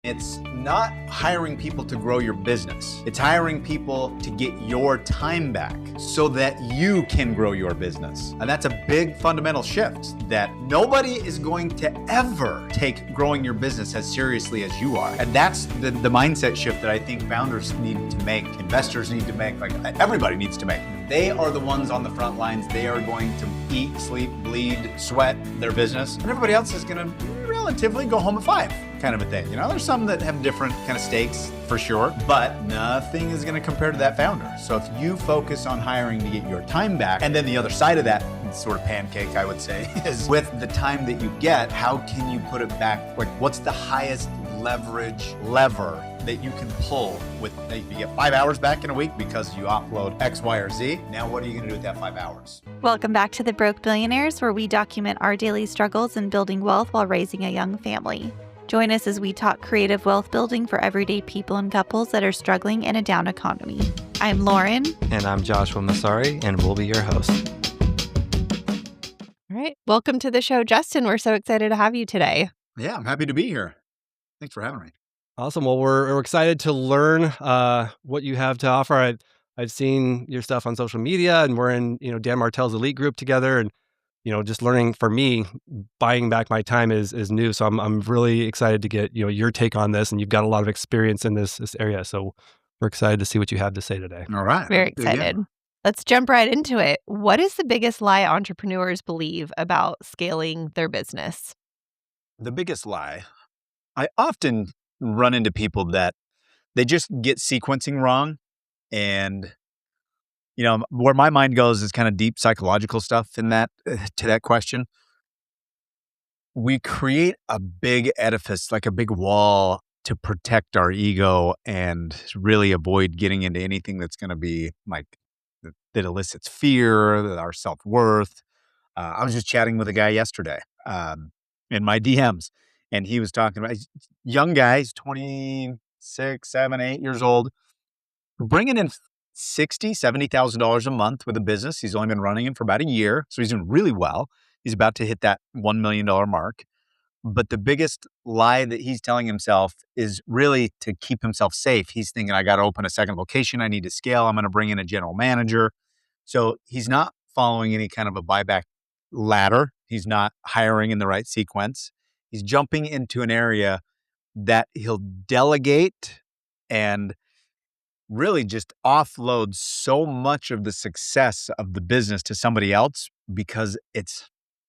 It's not hiring people to grow your business. It's hiring people to get your time back so that you can grow your business. And that's a big fundamental shift that nobody is going to ever take growing your business as seriously as you are. And that's the mindset shift that I think founders need to make, investors need to make, like everybody needs to make. They are the ones on the front lines. They are going to eat, sleep, bleed, sweat their business. And everybody else is going to relatively go home at 5. Kind of a thing. You know, there's some that have different kind of stakes for sure, but nothing is going to compare to that founder. So if you focus on hiring to get your time back, and then the other side of that sort of pancake, I would say, is with the time that you get, how can you put it back? Like, what's the highest leverage lever that you can pull with, you get 5 hours back in a week because you upload X, Y, or Z. Now, what are you going to do with that 5 hours? Welcome back to the Broke Millionaires, where we document our daily struggles in building wealth while raising a young family. Join us as we talk creative wealth building for everyday people and couples that are struggling in a down economy. I'm Lauren. And I'm Joshua Masari, and we'll be your host. All right. Welcome to the show, Justin. We're so excited to have you today. Yeah, I'm happy to be here. Thanks for having me. Awesome. Well, we're excited to learn what you have to offer. I've seen your stuff on social media, and we're in Dan Martell's elite group together, and just learning. For me, buying back my time is new. So I'm really excited to get your take on this, and you've got a lot of experience in this area. So we're excited to see what you have to say today. All right. Very excited. Yeah. Let's jump right into it. What is the biggest lie entrepreneurs believe about scaling their business? The biggest lie, I often run into people that they just get sequencing wrong. And, where my mind goes is kind of deep psychological stuff in that, to that question. We create a big edifice, like a big wall, to protect our ego and really avoid getting into anything that's going to be like, that elicits fear, our self-worth. I was just chatting with a guy yesterday in my DMs, and he was talking about young guy, he's 26, 7, 8 years old, bringing in $60,000, $70,000 a month with a business. He's only been running it for about a year, so he's doing really well. He's about to hit that $1 million mark. But the biggest lie that he's telling himself is really to keep himself safe. He's thinking, I got to open a second location. I need to scale. I'm going to bring in a general manager. So he's not following any kind of a buyback ladder. He's not hiring in the right sequence. He's jumping into an area that he'll delegate and really just offload so much of the success of the business to somebody else, because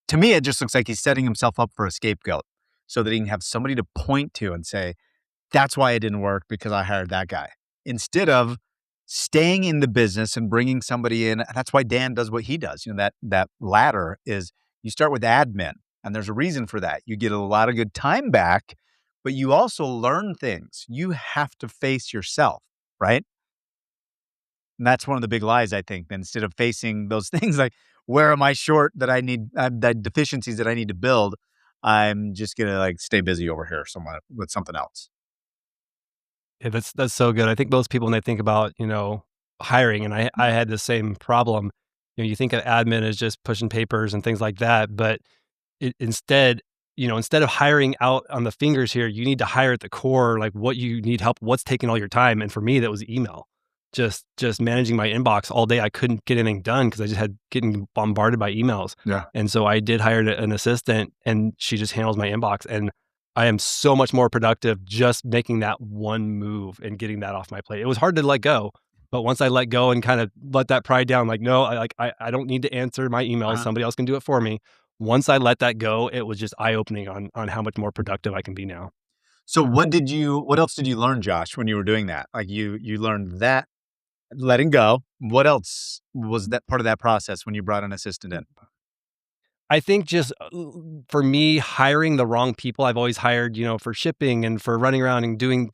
to me, it just looks like he's setting himself up for a scapegoat so that he can have somebody to point to and say, that's why it didn't work, because I hired that guy. Instead of staying in the business and bringing somebody in. That's why Dan does what he does. That ladder is, you start with admin, and there's a reason for that. You get a lot of good time back, but you also learn things. You have to face yourself, right? And that's one of the big lies, I think. Instead of facing those things like, where am I short that I need, the deficiencies that I need to build, I'm just going to stay busy over here somewhat with something else. Yeah, that's so good. I think most people, when they think about, hiring, and I had the same problem, you think of admin as just pushing papers and things like that, but instead of hiring out on the fingers here, you need to hire at the core, like what you need help, what's taking all your time. And for me, that was email. Just managing my inbox all day. I couldn't get anything done because I just had getting bombarded by emails. Yeah. And so I did hire an assistant, and she just handles my inbox. And I am so much more productive just making that one move and getting that off my plate. It was hard to let go, but once I let go and kind of let that pride down, no, I don't need to answer my emails. Somebody else can do it for me. Once I let that go, it was just eye-opening on how much more productive I can be now. So what else did you learn, Josh, when you were doing that? You learned that, letting go. What else was that part of that process when you brought an assistant in? I think just for me, hiring the wrong people. I've always hired, for shipping and for running around and doing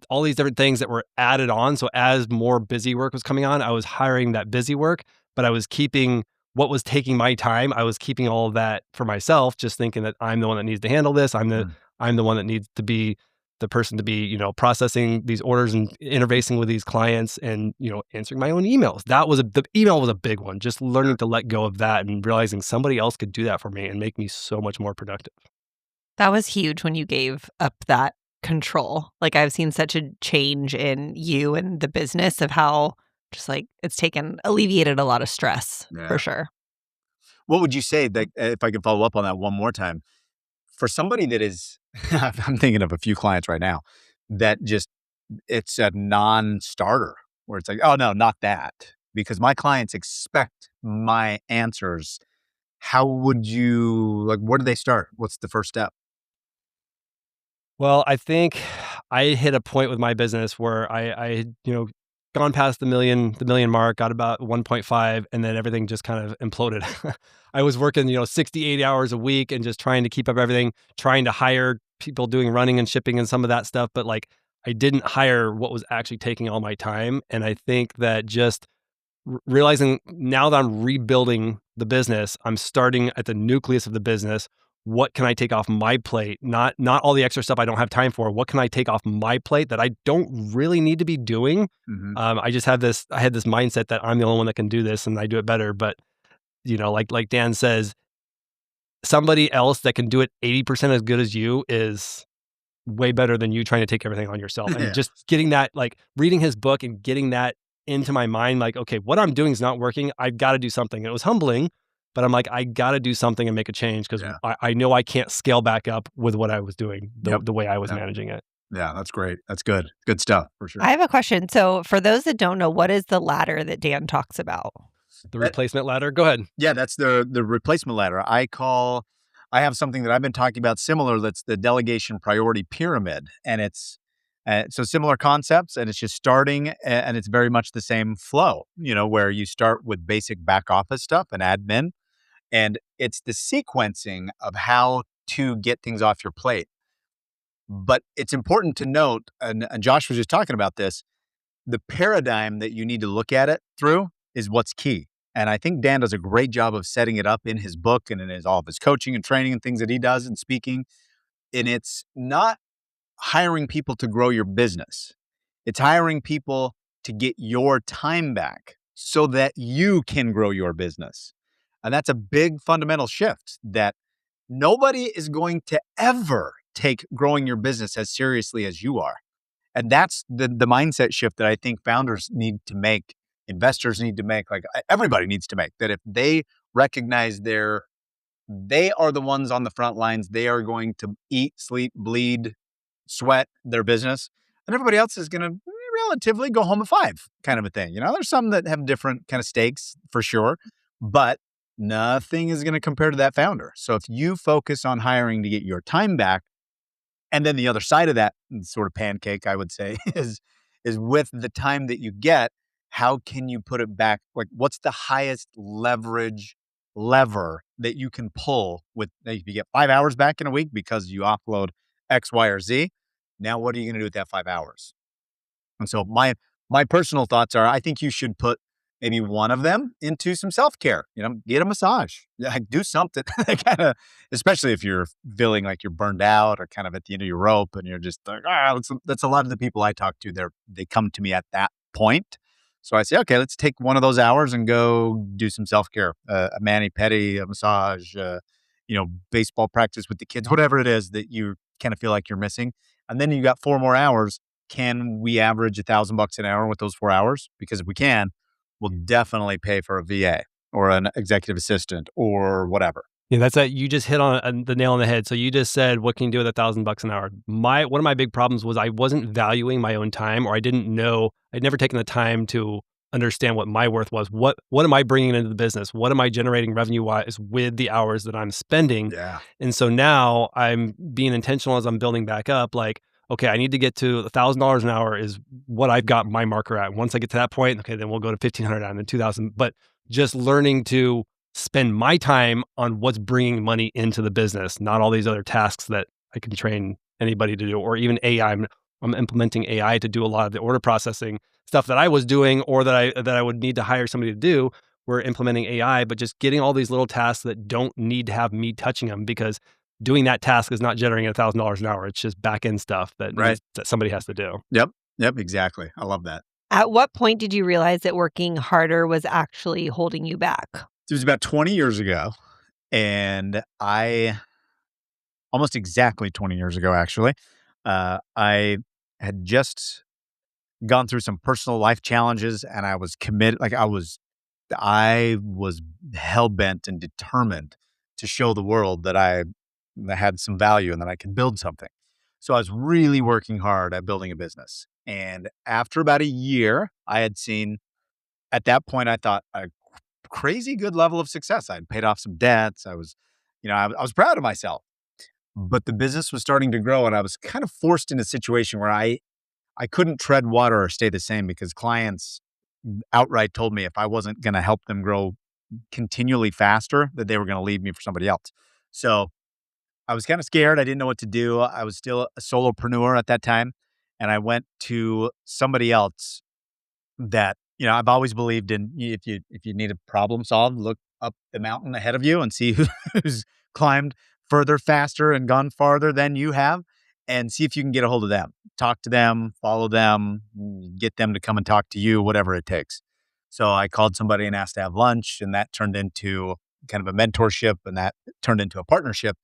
all these different things that were added on. So as more busy work was coming on, I was hiring that busy work, but I was keeping what was taking my time. I was keeping all of that for myself, just thinking that I'm the one that needs to handle this. I'm the one that needs to be the person to be, processing these orders and interfacing with these clients and, answering my own emails. The email was a big one, just learning to let go of that and realizing somebody else could do that for me and make me so much more productive. That was huge when you gave up that control. Like I've seen such a change in you and the business of how just like it's alleviated a lot of stress for sure. What would you say that, if I could follow up on that one more time, for somebody that is, I'm thinking of a few clients right now that just, it's a non-starter where it's like, oh no, not that, because my clients expect my answers. How would you, like, where do they start? What's the first step? Well, I think I hit a point with my business where I had, gone past the million mark, got about 1.5, and then everything just kind of imploded. I was working, 60, 80 hours a week and just trying to keep up everything, trying to hire people doing running and shipping and some of that stuff. But like, I didn't hire what was actually taking all my time. And I think that just realizing now that I'm rebuilding the business, I'm starting at the nucleus of the business. What can I take off my plate? Not all the extra stuff I don't have time for. What can I take off my plate that I don't really need to be doing? I just have this. I had this mindset that I'm the only one that can do this, and I do it better. But like Dan says, somebody else that can do it 80% as good as you is way better than you trying to take everything on yourself. And just getting that, like reading his book and getting that into my mind, like, okay, what I'm doing is not working. I've got to do something. It was humbling, but I'm like, I got to do something and make a change because I know I can't scale back up with what I was doing, the way I was managing it. Yeah, that's great. That's good. Good stuff for sure. I have a question. So for those that don't know, what is the ladder that Dan talks about? The replacement ladder? Go ahead. Yeah, that's the replacement ladder. I have something that I've been talking about similar, that's the delegation priority pyramid. And it's so similar concepts, and it's just starting, and it's very much the same flow, where you start with basic back office stuff and admin, and it's the sequencing of how to get things off your plate. But it's important to note, and Josh was just talking about this, the paradigm that you need to look at it through is what's key. And I think Dan does a great job of setting it up in his book and in all of his coaching and training and things that he does and speaking. And it's not hiring people to grow your business. It's hiring people to get your time back so that you can grow your business. And that's a big fundamental shift, that nobody is going to ever take growing your business as seriously as you are. And that's the mindset shift that I think founders need to make, investors need to make, like everybody needs to make, that if they recognize they are the ones on the front lines, they are going to eat, sleep, bleed, sweat their business, and everybody else is going to relatively go home at 5, kind of a thing. There's some that have different kind of stakes for sure, but nothing is going to compare to that founder. So if you focus on hiring to get your time back, and then the other side of that sort of pancake, I would say, is with the time that you get, how can you put it back? Like, what's the highest lever that you can pull with? If you get 5 hours back in a week because you offload X, Y, or Z, now what are you going to do with that 5 hours? And so my personal thoughts are, I think you should put maybe one of them into some self-care, get a massage, like do something kind of, especially if you're feeling like you're burned out or kind of at the end of your rope and you're just like, that's a lot of the people I talk to. They come to me at that point. So I say, okay, let's take one of those hours and go do some self-care, a mani-pedi, a massage, baseball practice with the kids, whatever it is that you kind of feel like you're missing. And then you got 4 more hours. Can we average $1,000 an hour with those 4 hours? Because if we can, we'll definitely pay for a VA or an executive assistant or whatever. Yeah, that's that. You just hit on the nail on the head. So you just said, what can you do with $1,000 an hour? One of my big problems was I wasn't valuing my own time, or I didn't know, I'd never taken the time to understand what my worth was. What am I bringing into the business? What am I generating revenue wise with the hours that I'm spending? Yeah. And so now I'm being intentional as I'm building back up. Like, okay, I need to get to $1,000 an hour is what I've got my marker at. Once I get to that point, okay, then we'll go to 1,500 and then 2,000. But just learning to spend my time on what's bringing money into the business, not all these other tasks that I can train anybody to do, or even AI. I'm implementing AI to do a lot of the order processing stuff that I was doing, or that I would need to hire somebody to do. We're implementing AI, but just getting all these little tasks that don't need to have me touching them, because doing that task is not generating $1,000 an hour. It's just back end stuff that somebody has to do. Yep, exactly. I love that. At what point did you realize that working harder was actually holding you back? It was about 20 years ago, and almost exactly 20 years ago, actually, I had just gone through some personal life challenges, and I was committed. I was hell bent and determined to show the world that I had some value and that I could build something. So I was really working hard at building a business. And after about a year, I had seen, at that point, I thought a crazy good level of success. I'd paid off some debts. I was proud of myself, but the business was starting to grow, and I was kind of forced in a situation where I couldn't tread water or stay the same because clients outright told me if I wasn't going to help them grow continually faster, that they were going to leave me for somebody else. So I was kind of scared. I didn't know what to do. I was still a solopreneur at that time. And I went to somebody else that, I've always believed in, if you need a problem solved, look up the mountain ahead of you and see who's climbed further, faster, and gone farther than you have, and see if you can get a hold of them. Talk to them, follow them, get them to come and talk to you, whatever it takes. So I called somebody and asked to have lunch, and that turned into kind of a mentorship, and that turned into a partnership.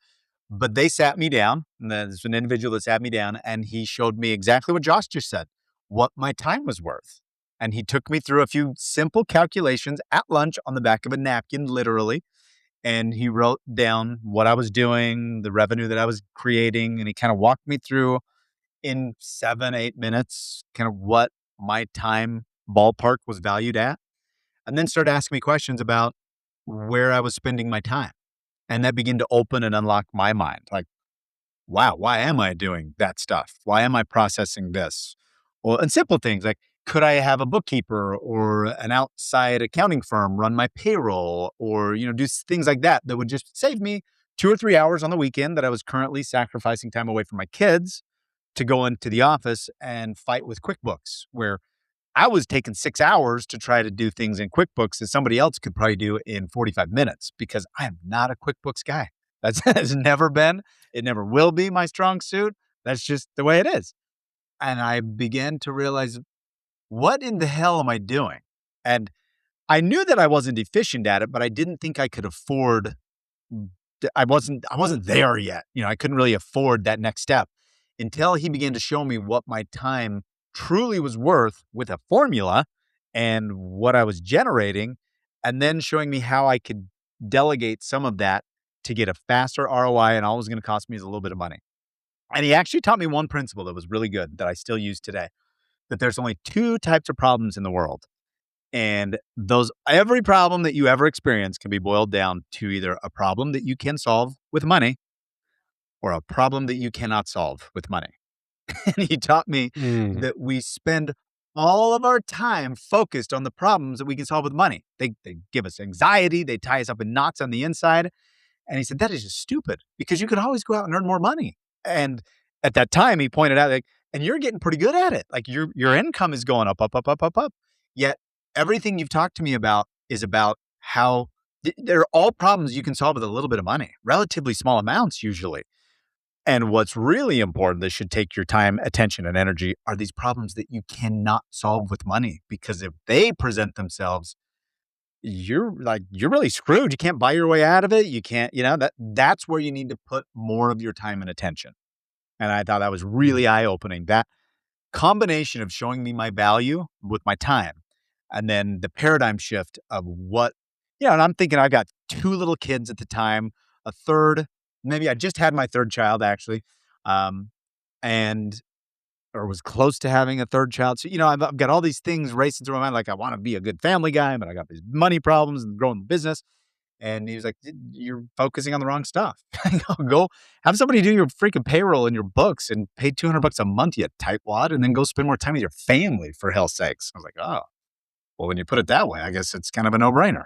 But they sat me down, and there's an individual that sat me down, and he showed me exactly what Josh just said, what my time was worth. And he took me through a few simple calculations at lunch on the back of a napkin, literally. And he wrote down what I was doing, the revenue that I was creating, and he kind of walked me through in 7, 8 minutes, kind of what my time ballpark was valued at, and then started asking me questions about where I was spending my time. And that began to open and unlock my mind. Like, wow, why am I doing that stuff? Why am I processing this? Well, and simple things like, could I have a bookkeeper or an outside accounting firm run my payroll, or, do things like that that would just save me 2 or 3 hours on the weekend that I was currently sacrificing time away from my kids to go into the office and fight with QuickBooks, where I was taking 6 hours to try to do things in QuickBooks that somebody else could probably do in 45 minutes because I am not a QuickBooks guy. Has never been, it never will be my strong suit. That's just the way it is. And I began to realize, what in the hell am I doing? And I knew that I wasn't efficient at it, but I didn't think I could afford. I wasn't there yet. I couldn't really afford that next step until he began to show me what my time truly was worth with a formula and what I was generating, and then showing me how I could delegate some of that to get a faster ROI, and all it was going to cost me is a little bit of money. And he actually taught me one principle that was really good that I still use today, that there's only two types of problems in the world. And every problem that you ever experience can be boiled down to either a problem that you can solve with money or a problem that you cannot solve with money. And he taught me that we spend all of our time focused on the problems that we can solve with money. They give us anxiety. They tie us up in knots on the inside. And he said, that is just stupid because you could always go out and earn more money. And at that time, he pointed out, and you're getting pretty good at it. Like your income is going up, up, up, up, up, up. Yet everything you've talked to me about is about how they're all problems you can solve with a little bit of money, relatively small amounts usually. And what's really important that should take your time, attention, and energy are these problems that you cannot solve with money. Because if they present themselves, you're really screwed. You can't buy your way out of it. You can't, that's where you need to put more of your time and attention. And I thought that was really eye-opening. That combination of showing me my value with my time, and then the paradigm shift of what, and I'm thinking I've got 2 little kids at the time, a third, maybe I just had my third child actually, or was close to having a third child. So, I've got all these things racing through my mind. Like, I want to be a good family guy, but I got these money problems and growing the business. And he was like, you're focusing on the wrong stuff. Go have somebody do your freaking payroll and your books and pay $200 a month, you tightwad, and then go spend more time with your family, for hell's sakes. I was like, oh, well, when you put it that way, I guess it's kind of a no-brainer,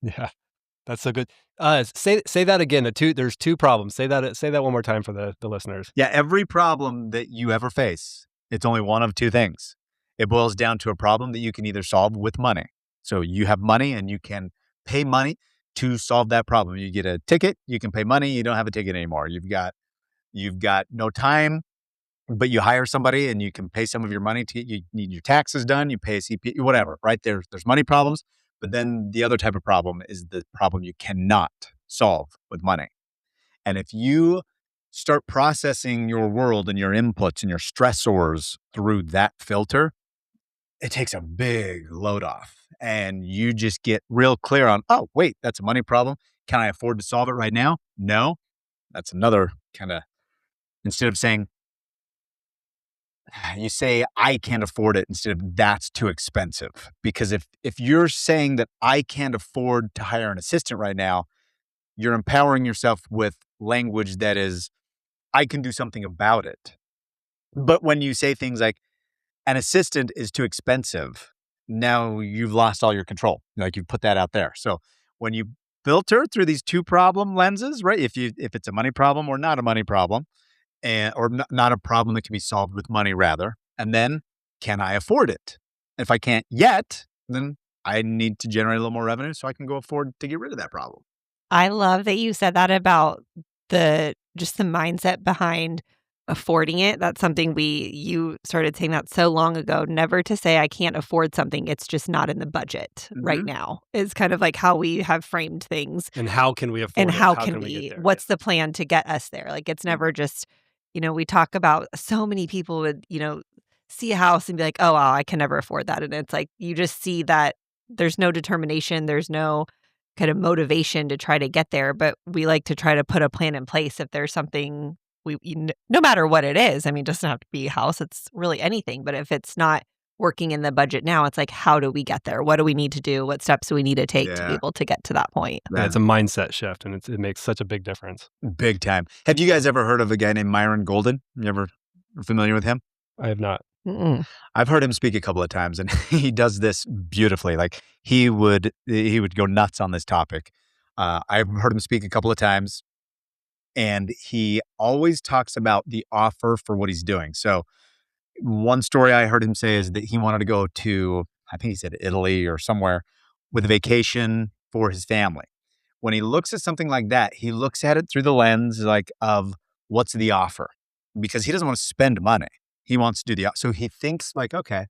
Yeah, that's so good. Say that again. There's 2 problems. Say that one more time for the listeners. Yeah, every problem that you ever face, it's only one of 2 things. It boils down to a problem that you can either solve with money. So you have money and you can pay money to solve that problem. You get a ticket, you can pay money, you don't have a ticket anymore. You've got no time, but you hire somebody and you can pay some of your money you need your taxes done, you pay a CP, whatever, right? There's money problems, but then the other type of problem is the problem you cannot solve with money. And if you start processing your world and your inputs and your stressors through that filter, it takes a big load off. And you just get real clear on, oh, wait, that's a money problem. Can I afford to solve it right now? No. That's another kind of, instead of saying, you say, I can't afford it instead of that's too expensive. Because if you're saying that I can't afford to hire an assistant right now, you're empowering yourself with language that is, I can do something about it. But when you say things like, an assistant is too expensive, now you've lost all your control. Like you've put that out there. So when you filter through these two problem lenses, right? If it's a money problem or not a money problem, not a problem that can be solved with money rather, and then can I afford it? If I can't yet, then I need to generate a little more revenue so I can go afford to get rid of that problem. I love that you said that about the mindset behind affording it. That's something you started saying that so long ago, never to say I can't afford something. It's just not in the budget right now is kind of like how we have framed things. And how can we afford and it? how How can we we, get there? what's the plan to get us there? Like it's never just, we talk about so many people would, see a house and be like, oh, wow, I can never afford that. And it's like, you just see that there's no determination. There's no kind of motivation to try to get there. But we like to try to put a plan in place if there's something no matter what it is. I mean, it doesn't have to be a house. It's really anything. But if it's not working in the budget now, it's like, how do we get there? What do we need to do? What steps do we need to take to be able to get to that point? And it's a mindset shift, and it makes such a big difference. Big time. Have you guys ever heard of a guy named Myron Golden? You ever familiar with him? I have not. Mm-mm. I've heard him speak a couple of times, and he does this beautifully. Like he would go nuts on this topic. I've heard him speak a couple of times, and he always talks about the offer for what he's doing. So one story I heard him say is that he wanted to go to, I think he said Italy or somewhere with a vacation for his family. When he looks at something like that, he looks at it through the lens like of what's the offer, because he doesn't want to spend money. He wants to do so he thinks like, okay,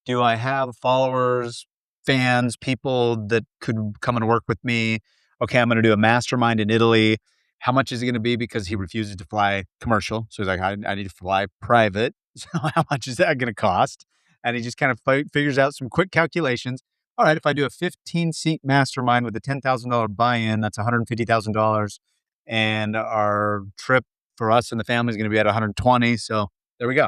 do I have followers, fans, people that could come and work with me? Okay, I'm going to do a mastermind in Italy. How much is it going to be? Because he refuses to fly commercial. So he's like, I need to fly private. So how much is that going to cost? And he just kind of figures out some quick calculations. All right, if I do a 15-seat mastermind with a $10,000 buy-in, that's $150,000. And our trip for us and the family is going to be at 120. So there we go.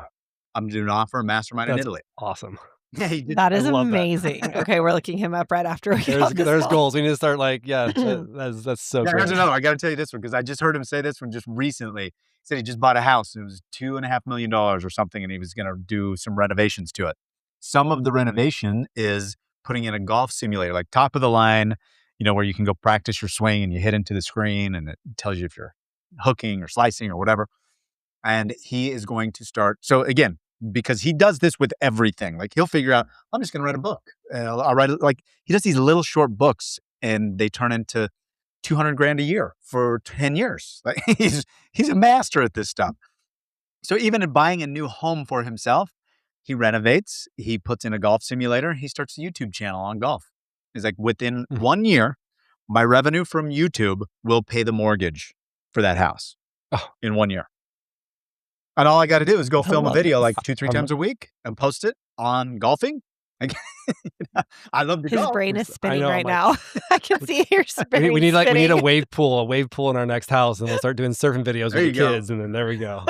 I'm doing an offer, a mastermind in Italy. Awesome. Yeah, he did. That is I love amazing. Okay, we're looking him up right after. There's goals. We need to start like, that's so Yeah, great. here's another. I got to tell you this one because I just heard him say this one just recently. He said he just bought a house. It was $2.5 million or something, and he was going to do some renovations to it. Some of the renovation is putting in a golf simulator, like top of the line, where you can go practice your swing and you hit into the screen and it tells you if you're hooking or slicing or whatever. And he is going to start. So again, because he does this with everything, like he'll figure out, I'm just going to write a book. I'll write it. Like he does these little short books and they turn into $200,000 a year for 10 years. Like he's a master at this stuff. So even in buying a new home for himself, he renovates, he puts in a golf simulator, he starts a YouTube channel on golf. He's like, within 1 year, my revenue from YouTube will pay the mortgage for that house in 1 year. And all I got to do is go film a video like 2-3 times a week and post it on golfing. I love to His golf. brain is spinning right now. I can see your brain. We need a wave pool in our next house, and we'll start doing surfing videos with the kids, and then there we go.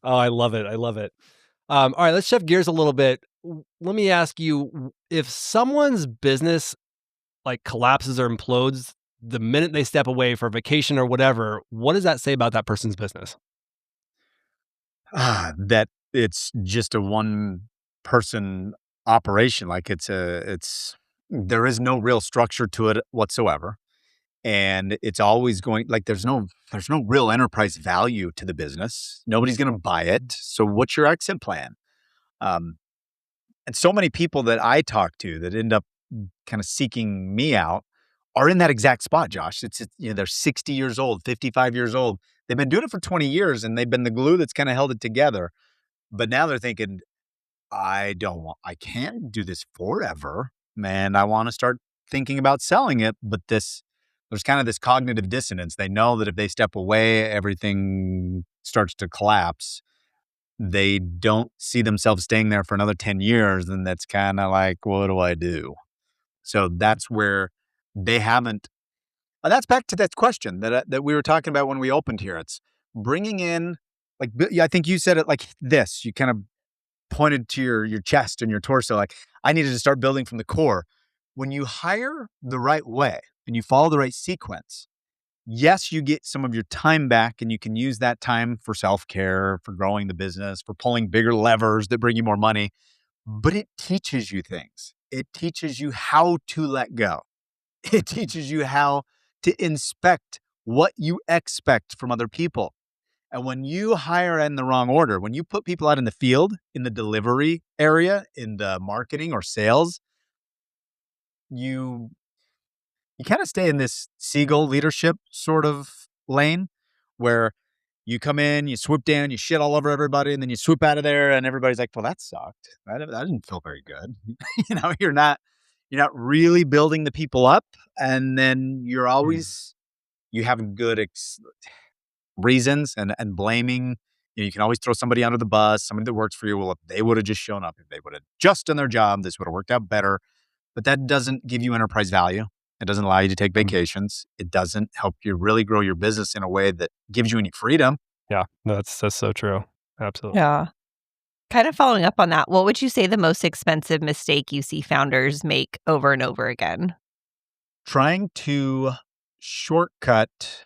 Oh, I love it. All right, let's shift gears a little bit. Let me ask you, if someone's business like collapses or implodes the minute they step away for a vacation or whatever, what does that say about that person's business? That it's just a one-person operation. Like there is no real structure to it whatsoever. And it's always going, like there's no real enterprise value to the business. Nobody's going to buy it. So what's your exit plan? And so many people that I talk to that end up kind of seeking me out are in that exact spot, Josh. They're 60 years old, 55 years old. They've been doing it for 20 years and they've been the glue that's kind of held it together. But now they're thinking, I can't do this forever, man. I want to start thinking about selling it. But this there's kind of this cognitive dissonance. They know that if they step away, everything starts to collapse. They don't see themselves staying there for another 10 years. And that's kind of like, what do I do? So that's where they haven't. That's back to that question that we were talking about when we opened here. It's bringing in, like, I think you said it like this. You kind of pointed to your chest and your torso, like, I needed to start building from the core. When you hire the right way and you follow the right sequence, yes, you get some of your time back and you can use that time for self-care, for growing the business, for pulling bigger levers that bring you more money. But it teaches you things. It teaches you how to let go. It teaches you how to inspect what you expect from other people. And when you hire in the wrong order, when you put people out in the field, in the delivery area, in the marketing or sales, you kind of stay in this seagull leadership sort of lane where you come in, you swoop down, you shit all over everybody, and then you swoop out of there, and everybody's like, "Well, that sucked. That didn't feel very good." You're not really building the people up, and then you have good reasons and blaming. You can always throw somebody under the bus, somebody that works for you. Well, if they would have just shown up, if they would have just done their job, this would have worked out better. But that doesn't give you enterprise value. It doesn't allow you to take vacations. It doesn't help you really grow your business in a way that gives you any freedom. Yeah, no, that's so true. Absolutely. Yeah. Kind of following up on that, what would you say the most expensive mistake you see founders make over and over again? Trying to shortcut,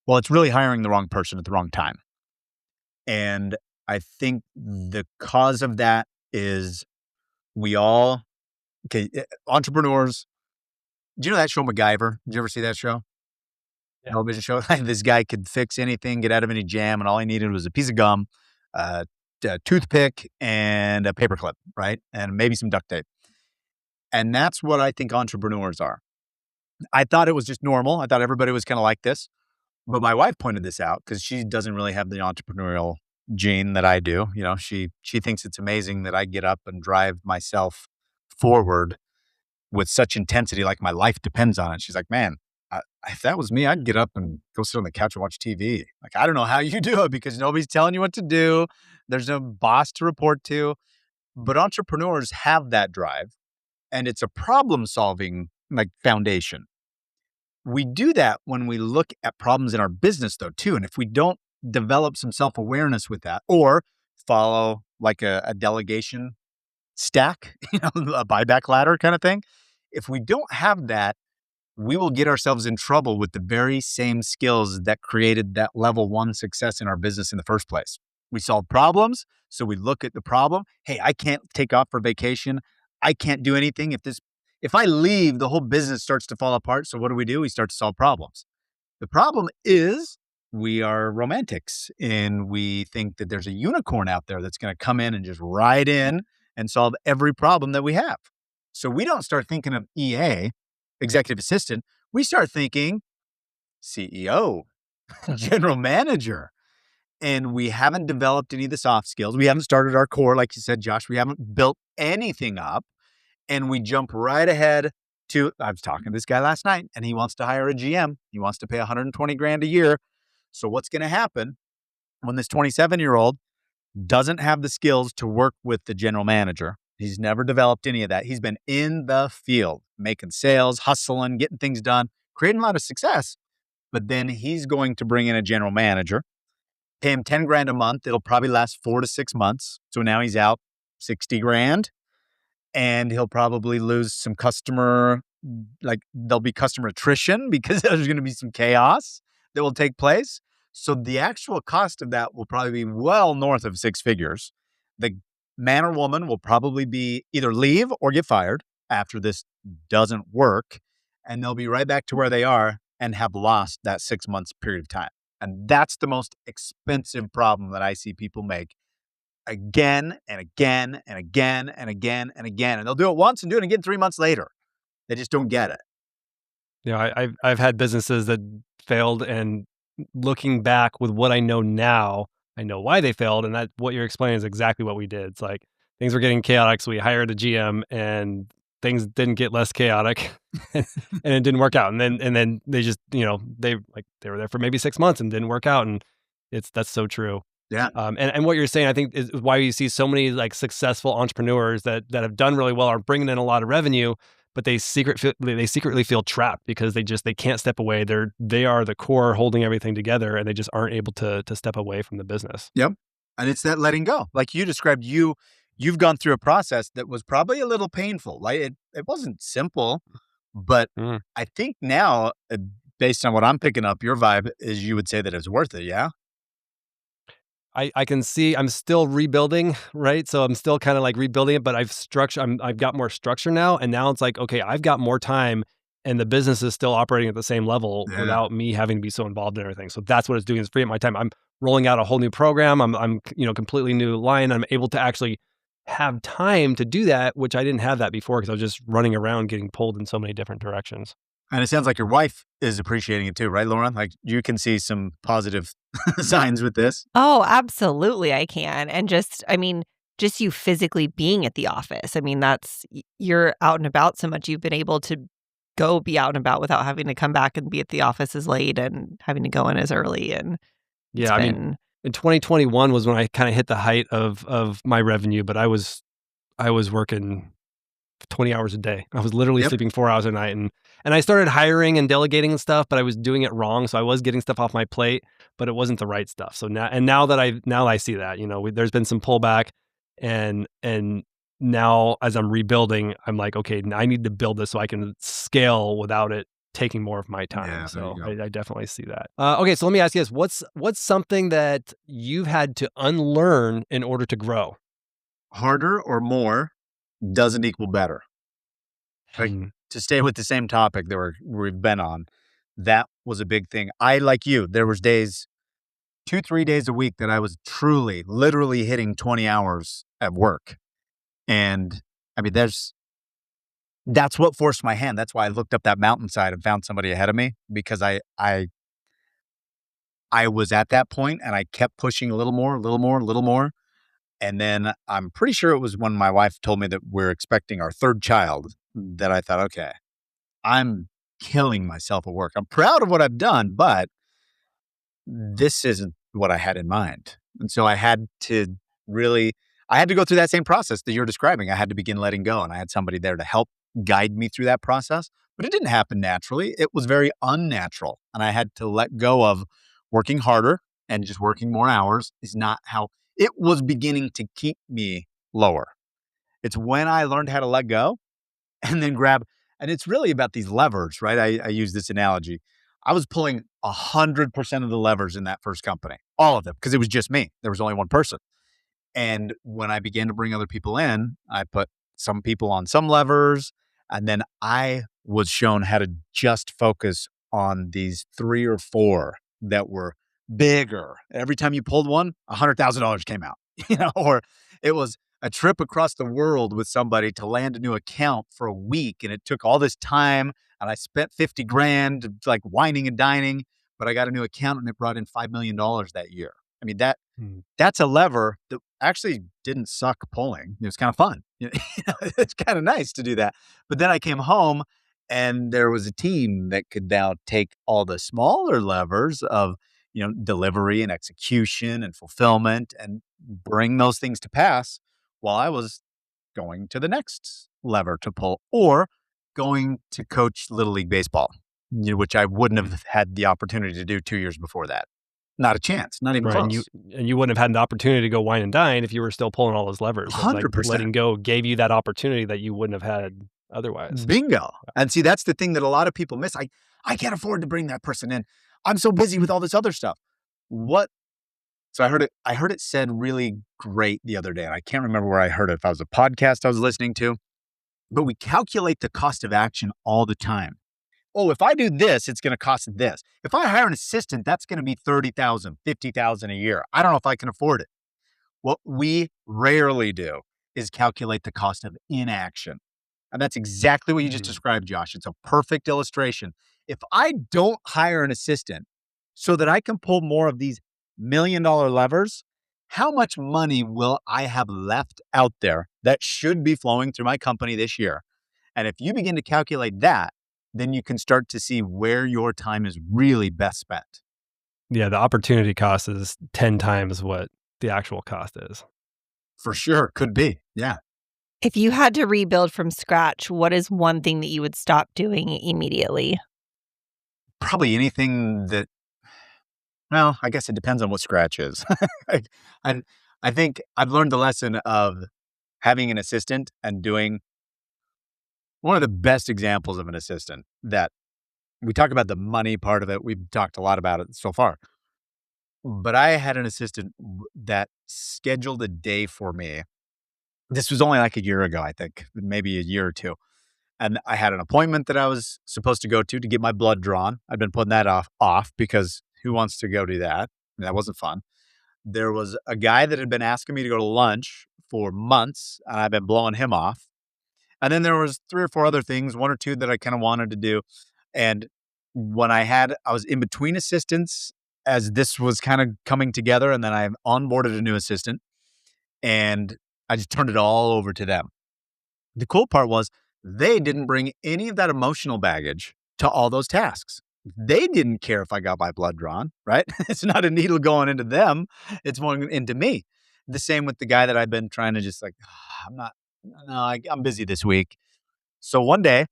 well, it's really hiring the wrong person at the wrong time. And I think the cause of that is entrepreneurs. Do you know that show MacGyver? Did you ever see that show? Yeah. Television show. This guy could fix anything, get out of any jam, and all he needed was a piece of gum, a toothpick, and a paperclip, right? And maybe some duct tape. And that's what I think entrepreneurs are. I thought it was just normal. I thought everybody was kind of like this. But my wife pointed this out because she doesn't really have the entrepreneurial gene that I do. She thinks it's amazing that I get up and drive myself forward with such intensity, like my life depends on it. She's like, man, if that was me, I'd get up and go sit on the couch and watch TV. Like, I don't know how you do it because nobody's telling you what to do. There's no boss to report to. But entrepreneurs have that drive, and it's a problem-solving foundation. We do that when we look at problems in our business, though, too. And if we don't develop some self-awareness with that, or follow like a delegation stack, a buyback ladder kind of thing, if we don't have that, we will get ourselves in trouble with the very same skills that created that level 1 success in our business in the first place. We solve problems, so we look at the problem. Hey, I can't take off for vacation. I can't do anything. If I leave, the whole business starts to fall apart. So what do? We start to solve problems. The problem is we are romantics and we think that there's a unicorn out there that's going to come in and just ride in and solve every problem that we have. So we don't start thinking of EA, executive assistant. We start thinking CEO, general manager. And we haven't developed any of the soft skills. We haven't started our core, like you said, Josh. We haven't built anything up. And we jump right ahead to, I was talking to this guy last night, and he wants to hire a GM. He wants to pay $120,000 a year. So what's going to happen when this 27-year-old doesn't have the skills to work with the general manager? He's never developed any of that. He's been in the field, making sales, hustling, getting things done, creating a lot of success. But then he's going to bring in a general manager, pay him $10,000 a month. It'll probably last 4 to 6 months. So now he's out $60,000. And he'll probably lose some there'll be customer attrition because there's going to be some chaos that will take place. So the actual cost of that will probably be well north of 6 figures. The man or woman will probably be either leave or get fired after this doesn't work. And they'll be right back to where they are and have lost that 6 months period of time. And that's the most expensive problem that I see people make again and again and again and again and again. And they'll do it once and do it again 3 months later. They just don't get it. Yeah, I've had businesses that failed, and looking back with what I know now, I know why they failed, and that what you're explaining is exactly what we did. It's like things were getting chaotic, so we hired a GM, and things didn't get less chaotic and it didn't work out. And then they just, they were there for maybe 6 months and didn't work out. And that's so true. Yeah. And what you're saying, I think, is why you see so many like successful entrepreneurs that have done really well, are bringing in a lot of revenue, but they secretly feel trapped because they can't step away. They are the core holding everything together, and they just aren't able to step away from the business. Yep. And it's that letting go. Like you described, you've gone through a process that was probably a little painful. Like it wasn't simple, but I think now, based on what I'm picking up, your vibe is you would say that it's worth it. Yeah. I can see I'm still rebuilding, right? So I'm still kind of like rebuilding it, but I've got more structure now. And now it's like, okay, I've got more time and the business is still operating at the same level without me having to be so involved in everything. So that's what it's doing, is freeing up my time. I'm rolling out a whole new program. I'm completely new line. I'm able to actually have time to do that, which I didn't have that before because I was just running around getting pulled in so many different directions. And it sounds like your wife is appreciating it too, right, Lauren? Like you can see some positive signs with this. Oh, absolutely, I can. And just you physically being at the office. I mean, you're out and about so much. You've been able to go be out and about without having to come back and be at the office as late and having to go in as early. And yeah, I mean, in 2021 was when I kind of hit the height of my revenue, but I was working 20 hours a day. I was literally sleeping 4 hours a night. And I started hiring and delegating and stuff, but I was doing it wrong. So I was getting stuff off my plate, but it wasn't the right stuff. So now that I see that, there's been some pullback and now as I'm rebuilding, I'm like, okay, I need to build this so I can scale without it taking more of my time. Yeah, so I definitely see that. Okay. So let me ask you this. What's something that you've had to unlearn in order to grow? Harder or more doesn't equal better. Like, to stay with the same topic that we've been on, that was a big thing. I, like you, there was days, 2-3 days a week that I was truly, literally hitting 20 hours at work. And I mean, that's what forced my hand. That's why I looked up that mountainside and found somebody ahead of me, because I was at that point and I kept pushing a little more, a little more, a little more. And then I'm pretty sure it was when my wife told me that we're expecting our third child that I thought, okay, I'm killing myself at work. I'm proud of what I've done, but this isn't what I had in mind. And so I had to go through that same process that you're describing. I had to begin letting go, and I had somebody there to help guide me through that process. But it didn't happen naturally. It was very unnatural. And I had to let go of working harder and just working more hours is not how it was beginning to keep me lower. It's when I learned how to let go and then grab, and it's really about these levers, right? I use this analogy. I was pulling 100% of the levers in that first company, all of them, because it was just me. There was only one person. And when I began to bring other people in, I put some people on some levers, and then I was shown how to just focus on these 3 or 4 that were bigger. Every time you pulled one, $100,000 came out, or it was a trip across the world with somebody to land a new account for a week. And it took all this time and I spent 50 grand like whining and dining, but I got a new account and it brought in $5 million that year. I mean, that's a lever that actually didn't suck pulling. It was kind of fun. It's kind of nice to do that. But then I came home and there was a team that could now take all the smaller levers of, delivery and execution and fulfillment and bring those things to pass while I was going to the next lever to pull or going to coach Little League Baseball, which I wouldn't have had the opportunity to do 2 years before that. Not a chance, not even close. And you wouldn't have had the opportunity to go wine and dine if you were still pulling all those levers. 100%. Like letting go gave you that opportunity that you wouldn't have had otherwise. Bingo. And see, that's the thing that a lot of people miss. I can't afford to bring that person in. I'm so busy with all this other stuff. So I heard it said really great the other day, and I can't remember where I heard it, if I was a podcast I was listening to, but we calculate the cost of action all the time. Oh, if I do this, it's going to cost this. If I hire an assistant, that's going to be $30,000, $50,000 a year. I don't know if I can afford it. What we rarely do is calculate the cost of inaction. And that's exactly what you just described, Josh. It's a perfect illustration. If I don't hire an assistant so that I can pull more of these $1 million levers, how much money will I have left out there that should be flowing through my company this year? And if you begin to calculate that, then you can start to see where your time is really best spent. Yeah, the opportunity cost is 10 times what the actual cost is. For sure. Could be. Yeah. If you had to rebuild from scratch, what is one thing that you would stop doing immediately? Probably anything that, well, I guess it depends on what scratch is. I, I I think I've learned the lesson of having an assistant and doing one of the best examples of an assistant that we talk about the money part of it. We've talked a lot about it so far. But I had an assistant that scheduled a day for me. This was only like a year ago, I think, maybe a year or two. And I had an appointment that I was supposed to go to get my blood drawn. I've been putting that off because who wants to go do that? That wasn't fun. There was a guy that had been asking me to go to lunch for months, and I've been blowing him off. And then there was 3 or 4 other things, 1 or 2 that I kinda wanted to do. And when I was in between assistants as this was kinda coming together, and then I onboarded a new assistant, and I just turned it all over to them. The cool part was they didn't bring any of that emotional baggage to all those tasks. They didn't care if I got my blood drawn, right? It's not a needle going into them, it's going into me. The same with the guy that I've been trying to just like, I'm not, no, I'm busy this week. So one day,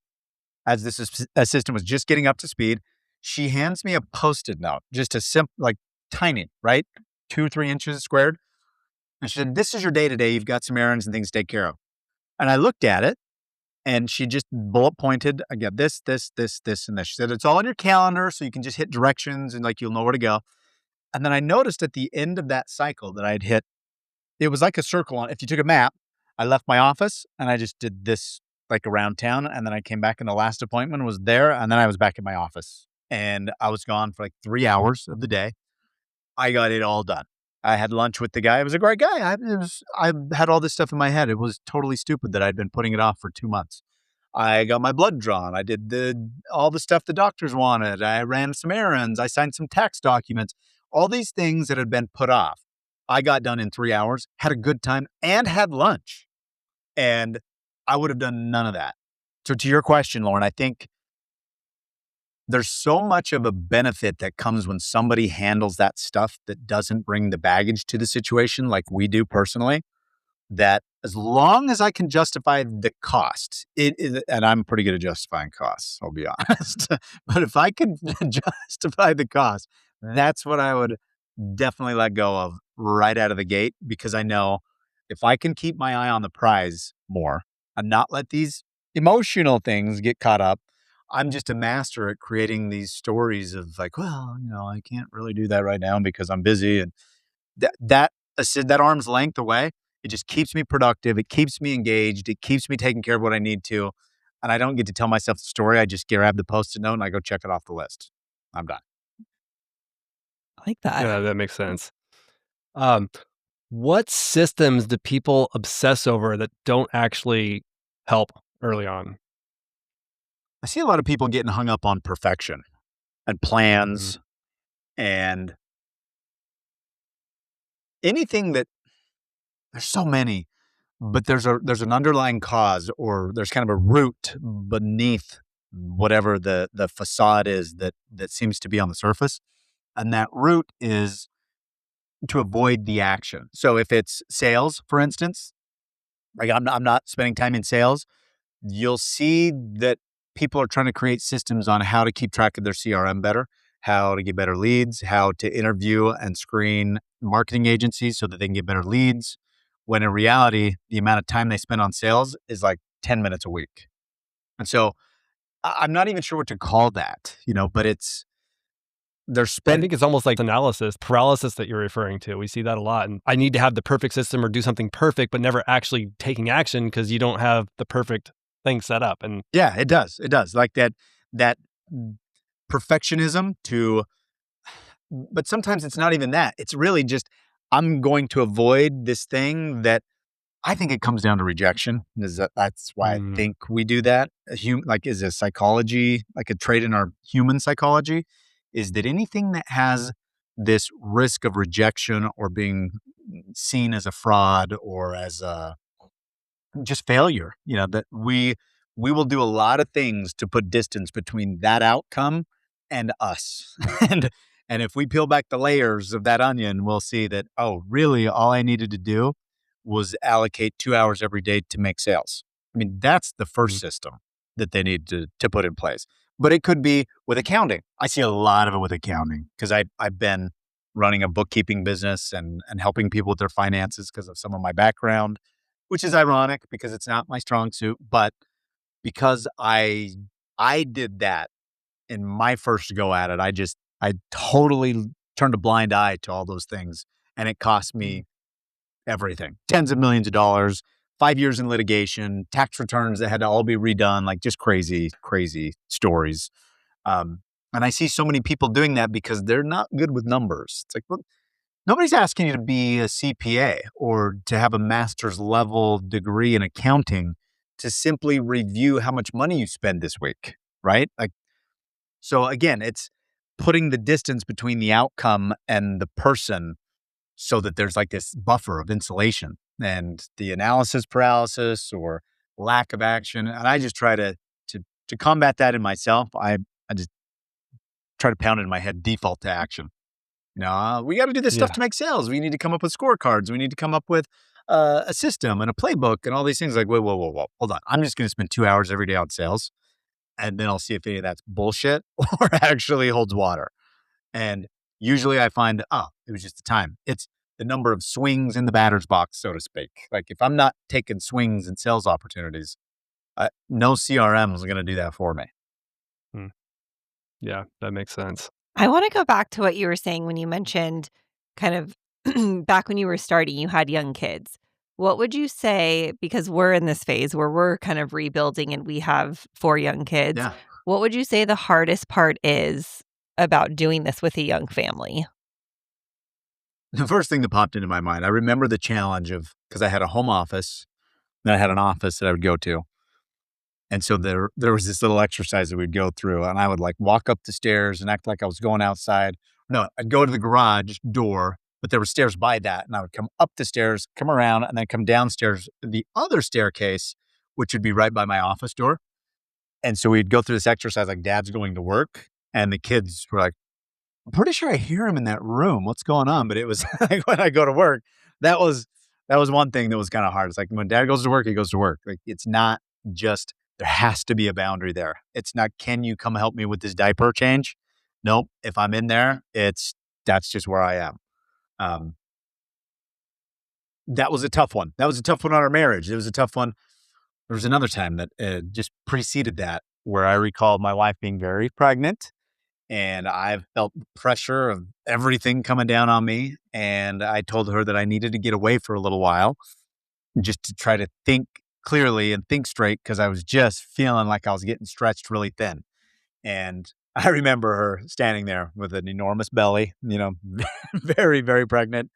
as this assistant was just getting up to speed, she hands me a post-it note, just a simple, like tiny, right? 2 or 3 inches squared. And she said, "This is your day today. You've got some errands and things to take care of." And I looked at it and she just bullet pointed, I got this, and this. She said, "It's all on your calendar, so you can just hit directions and like you'll know where to go." And then I noticed at the end of that cycle that I'd hit, it was like a circle on. If you took a map, I left my office and I just did this like around town. And then I came back and the last appointment was there. And then I was back in my office and I was gone for like 3 hours of the day. I got it all done. I had lunch with the guy. It was a great guy. I had all this stuff in my head. It was totally stupid that I'd been putting it off for 2 months. I got my blood drawn. I did all the stuff the doctors wanted. I ran some errands. I signed some tax documents. All these things that had been put off, I got done in 3 hours, had a good time, and had lunch. And I would have done none of that. So to your question, Lauren, I think there's so much of a benefit that comes when somebody handles that stuff that doesn't bring the baggage to the situation like we do personally, that as long as I can justify the cost, it is, and I'm pretty good at justifying costs, I'll be honest. But if I can justify the cost, that's what I would definitely let go of right out of the gate because I know if I can keep my eye on the prize more and not let these emotional things get caught up, I'm just a master at creating these stories of like, well, I can't really do that right now because I'm busy. And that arm's length away, it just keeps me productive. It keeps me engaged. It keeps me taking care of what I need to. And I don't get to tell myself the story. I just grab the post-it note and I go check it off the list. I'm done. I like that. Yeah, that makes sense. Um, what systems do people obsess over that don't actually help early on? I see a lot of people getting hung up on perfection and Mhm. plans and anything that there's so many, but there's an underlying cause or there's kind of a root beneath whatever the facade is that seems to be on the surface. And that root is to avoid the action. So if it's sales, for instance, like I'm not spending time in sales, you'll see that people are trying to create systems on how to keep track of their CRM better, how to get better leads, how to interview and screen marketing agencies so that they can get better leads. When in reality, the amount of time they spend on sales is like 10 minutes a week. And so I'm not even sure what to call that, but they're I spent. think it's almost like analysis paralysis that you're referring to. We see that a lot. And I need to have the perfect system or do something perfect, but never actually taking action because you don't have the perfect thing set up. And Yeah, it does. It does. Like that perfectionism but sometimes it's not even that. It's really just I'm going to avoid this thing that I think it comes down to rejection. That's why I mm, think we do that. Like is a psychology, like a trait in our human psychology, is that anything that has this risk of rejection or being seen as a fraud or as a just failure, that we will do a lot of things to put distance between that outcome and us. And if we peel back the layers of that onion, we'll see that, oh, really, all I needed to do was allocate 2 hours every day to make sales. I mean, that's the first system that they need to put in place. But it could be with accounting. I see a lot of it with accounting because I've been running a bookkeeping business and helping people with their finances because of some of my background, which is ironic because it's not my strong suit. But because I did that in my first go at it, I totally turned a blind eye to all those things, and it cost me everything. Tens of millions of dollars, 5 years in litigation, tax returns that had to all be redone, like just crazy, crazy stories. And I see so many people doing that because they're not good with numbers. It's like, well, nobody's asking you to be a CPA or to have a master's level degree in accounting to simply review how much money you spend this week, right? Like, so again, it's putting the distance between the outcome and the person so that there's like this buffer of insulation and the analysis paralysis or lack of action. And I just try to combat that in myself. I just try to pound it in my head, default to action. We got to do this stuff Yeah. to make sales. We need to come up with scorecards. We need to come up with a system and a playbook and all these things. Like, whoa, hold on. I'm just going to spend 2 hours every day on sales, and then I'll see if any of that's bullshit or actually holds water. And usually I find, it was just the time. It's the number of swings in the batter's box, so to speak. Like if I'm not taking swings in sales opportunities, no CRM is going to do that for me. Yeah, that makes sense. I want to go back to what you were saying when you mentioned kind of back when you were starting, you had young kids. What would you say, because we're in this phase where we're kind of rebuilding and we have 4 young kids, Yeah. what would you say the hardest part is about doing this with a young family? The first thing that popped into my mind, I remember the challenge of, because I had a home office, then I had an office that I would go to. And so there was this little exercise that we'd go through, and I would like walk up the stairs and act like I was going outside. No, I'd go to the garage door, but there were stairs by that, and I would come up the stairs, come around, and then come downstairs the other staircase, which would be right by my office door. And so we'd go through this exercise like Dad's going to work, and the kids were like, I'm pretty sure I hear him in that room. What's going on? But it was like when I go to work, that was one thing that was kind of hard. It's like when Dad goes to work, he goes to work. Like it's not just, there has to be a boundary there. It's not, can you come help me with this diaper change? Nope. If I'm in there, that's just where I am. That was a tough one. That was a tough one on our marriage. It was a tough one. There was another time that just preceded that where I recall my wife being very pregnant. And I've felt the pressure of everything coming down on me. And I told her that I needed to get away for a little while just to try to think clearly and think straight because I was just feeling like I was getting stretched really thin. And I remember her standing there with an enormous belly, very, very pregnant,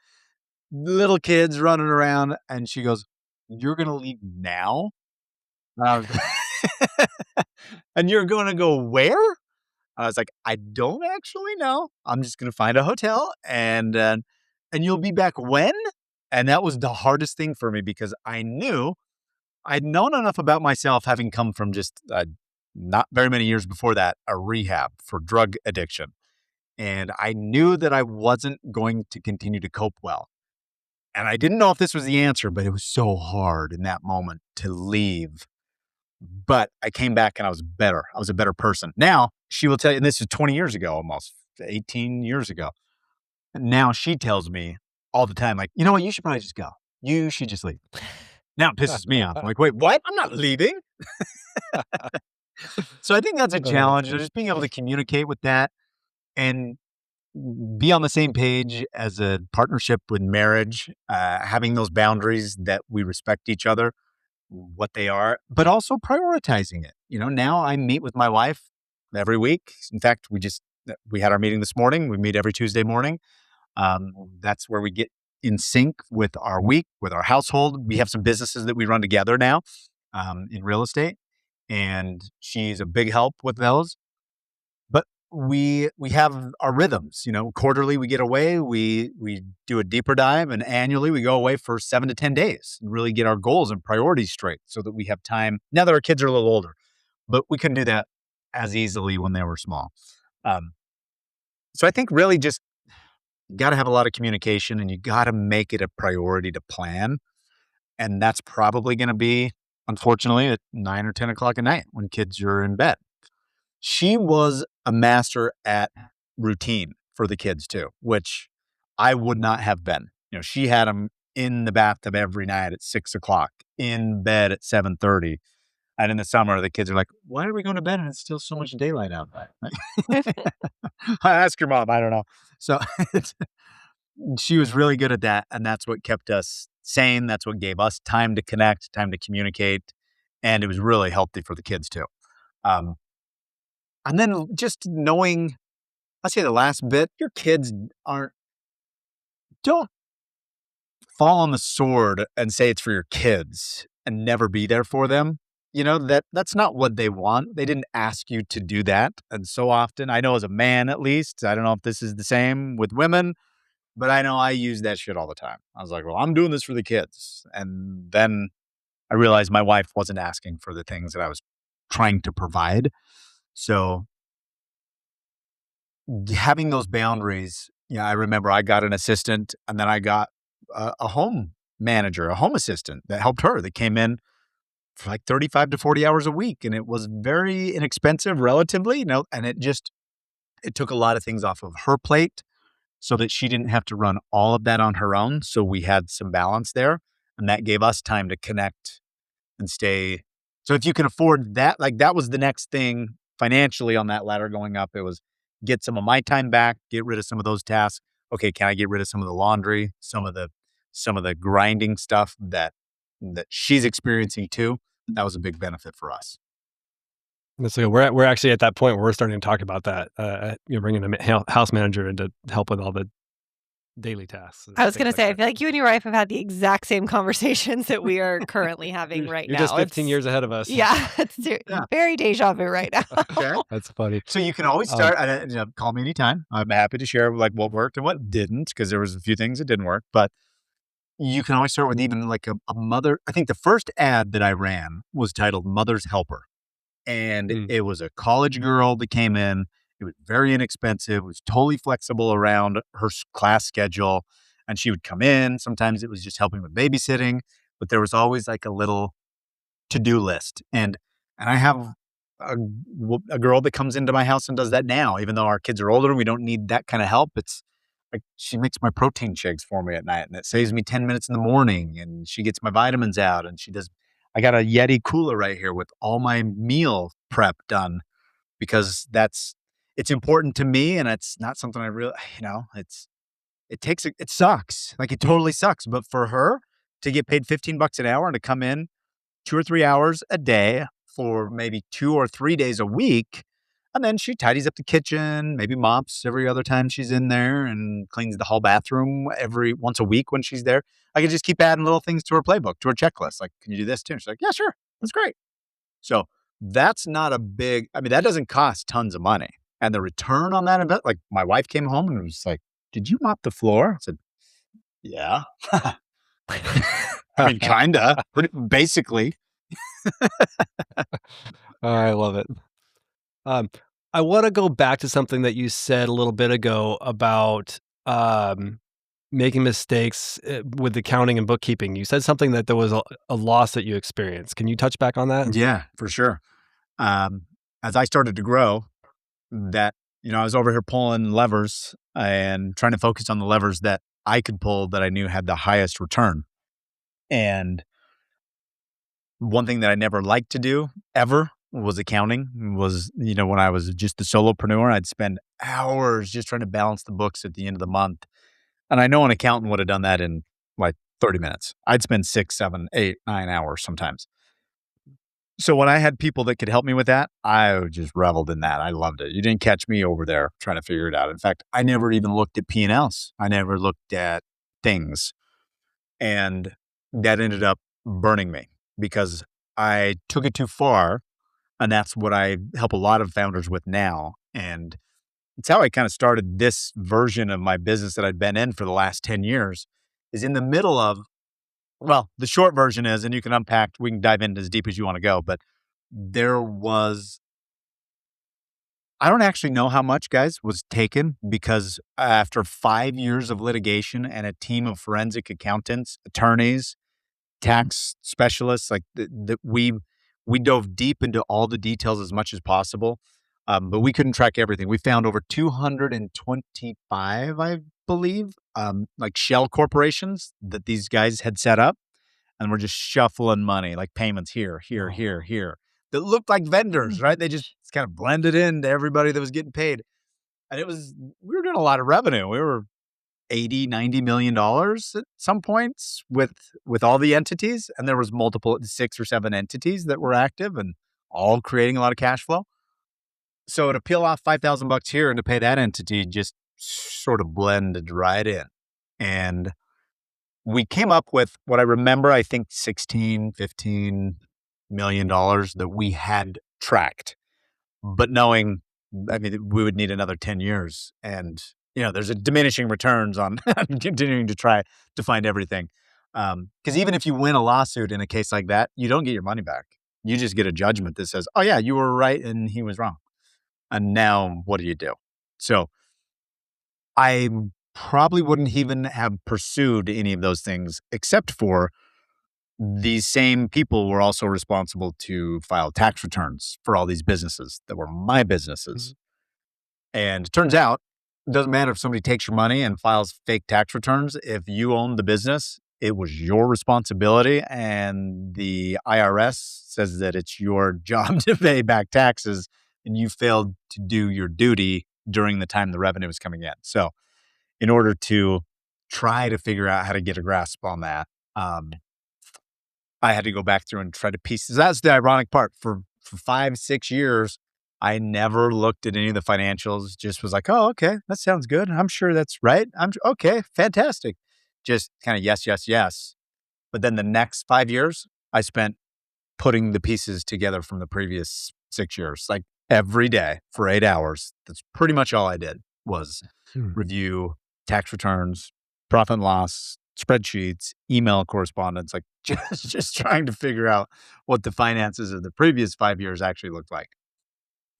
little kids running around. And she goes, "You're going to leave now? Uh, and you're going to go where?" I was like, "I don't actually know. I'm just gonna find a hotel and you'll be back when?" And that was the hardest thing for me because I knew I'd known enough about myself having come from just not very many years before that, a rehab for drug addiction. And I knew that I wasn't going to continue to cope well. And I didn't know if this was the answer, but it was so hard in that moment to leave. But I came back and I was better. I was a better person. Now she will tell you, and this is 20 years ago, almost 18 years ago. And now she tells me all the time, like, you know what? You should probably just go. You should just leave. Now it pisses me off. I'm like, wait, what? I'm not leaving. So I think that's a challenge. Just being able to communicate with that and be on the same page as a partnership with marriage, having those boundaries that we respect each other, what they are, but also prioritizing it. Now I meet with my wife every week. In fact, we had our meeting this morning. We meet every Tuesday morning. That's where we get in sync with our week, with our household. We have some businesses that we run together now in real estate, and she's a big help with those. But we have our rhythms. Quarterly we get away, we do a deeper dive, and annually we go away for 7 to 10 days and really get our goals and priorities straight so that we have time now that our kids are a little older. But we couldn't do that as easily when they were small. Um, so I think really just you got to have a lot of communication, and you got to make it a priority to plan. And that's probably going to be, unfortunately, at 9 or 10 o'clock at night when kids are in bed. She was a master at routine for the kids too, which I would not have been. She had them in the bathtub every night at 6 o'clock, in bed at 7:30. And in the summer, the kids are like, "Why are we going to bed and it's still so much daylight out?" I ask your mom. I don't know. So she was really good at that, and that's what kept us sane. That's what gave us time to connect, time to communicate, and it was really healthy for the kids too. Um, and then just knowing, I'll say the last bit, your kids don't fall on the sword and say it's for your kids and never be there for them. That's not what they want. They didn't ask you to do that. And so often, I know as a man at least, I don't know if this is the same with women, but I know I use that shit all the time. I was like, well, I'm doing this for the kids. And then I realized my wife wasn't asking for the things that I was trying to provide. So having those boundaries, I remember I got an assistant, and then I got a home manager, a home assistant that helped her, that came in for like 35 to 40 hours a week. And it was very inexpensive relatively, and it took a lot of things off of her plate so that she didn't have to run all of that on her own. So we had some balance there, and that gave us time to connect and stay. So if you can afford that, like that was the next thing financially on that ladder going up. It was get some of my time back, get rid of some of those tasks. Okay, can I get rid of some of the laundry, some of the grinding stuff that she's experiencing too? That was a big benefit for us. So we're actually at that point where we're starting to talk about that. Bringing a house manager in to help with all the daily tasks. I was going to say, I feel like you and your wife have had the exact same conversations that we are currently having right You're now. just 15 years ahead of us. Yeah, it's very deja vu right now. Okay. That's funny. So you can always start, call me anytime. I'm happy to share like what worked and what didn't, because there was a few things that didn't work. But you can always start with even like a mother. I think the first ad that I ran was titled Mother's Helper. And it was a college girl that came in. It was very inexpensive. It was totally flexible around her class schedule. And she would come in. Sometimes it was just helping with babysitting, but there was always like a little to-do list. And I have a girl that comes into my house and does that now, even though our kids are older and we don't need that kind of help. It's like she makes my protein shakes for me at night, and it saves me 10 minutes in the morning, and she gets my vitamins out, and I got a Yeti cooler right here with all my meal prep done, because it's important to me, and it's not something I really, it sucks. Like it totally sucks. But for her to get paid $15 an hour and to come in 2 or 3 hours a day for maybe 2 or 3 days a week, and then she tidies up the kitchen, maybe mops every other time she's in there, and cleans the hall bathroom every once a week when she's there. I could just keep adding little things to her playbook, to her checklist. Like, can you do this too? She's like, yeah, sure. That's great. So that's not that doesn't cost tons of money. And the return on that investment, like my wife came home and was like, did you mop the floor? I said, yeah. I mean, kinda, basically. I love it. I want to go back to something that you said a little bit ago about making mistakes with accounting and bookkeeping. You said something that there was a loss that you experienced. Can you touch back on that? Yeah, for sure. As I started to grow, I was over here pulling levers and trying to focus on the levers that I could pull that I knew had the highest return. And one thing that I never liked to do ever was accounting. When I was just a solopreneur, I'd spend hours just trying to balance the books at the end of the month. And I know an accountant would have done that in like 30 minutes. I'd spend 6, 7, 8, 9 hours sometimes. So when I had people that could help me with that, I just reveled in that. I loved it. You didn't catch me over there trying to figure it out. In fact, I never even looked at P&Ls. I never looked at things. And that ended up burning me because I took it too far. And that's what I help a lot of founders with now. And it's how I kind of started this version of my business that I'd been in for the last 10 years, is in the middle of, well, the short version is, and you can unpack, we can dive into as deep as you want to go, but there was, I don't actually know how much, guys, was taken because after 5 years of litigation and a team of forensic accountants, attorneys, tax specialists, like we dove deep into all the details as much as possible, but we couldn't track everything. We found over 225, I believe, like shell corporations that these guys had set up, and we're just shuffling money, like payments here, here, here, here, that looked like vendors, right? They just kind of blended into everybody that was getting paid. And we were doing a lot of revenue. We were 80, $90 million at some points with all the entities. And there was multiple, 6 or 7 entities that were active and all creating a lot of cash flow. So to peel off $5,000 here and to pay that entity just sort of blended right in. And we came up with what I remember, I think $16-15 million that we had tracked, but knowing, I mean, we would need another 10 years. And, there's a diminishing returns on continuing to try to find everything. Because even if you win a lawsuit in a case like that, you don't get your money back. You just get a judgment that says, oh yeah, you were right and he was wrong. And now what do you do? So I probably wouldn't even have pursued any of those things, except for these same people were also responsible to file tax returns for all these businesses that were my businesses. And it turns out, it doesn't matter if somebody takes your money and files fake tax returns. If you own the business, it was your responsibility. And the IRS says that it's your job to pay back taxes, and you failed to do your duty during the time the revenue was coming in. So in order to try to figure out how to get a grasp on that, I had to go back through and try to piece. That's the ironic part. For 5-6 years, I never looked at any of the financials. Just was like, oh, okay, that sounds good. I'm sure that's right. Okay, fantastic. Just kind of yes, yes, yes. But then the next 5 years, I spent putting the pieces together from the previous 6 years, like every day for 8 hours. That's pretty much all I did was review tax returns, profit and loss, spreadsheets, email correspondence, like just trying to figure out what the finances of the previous 5 years actually looked like.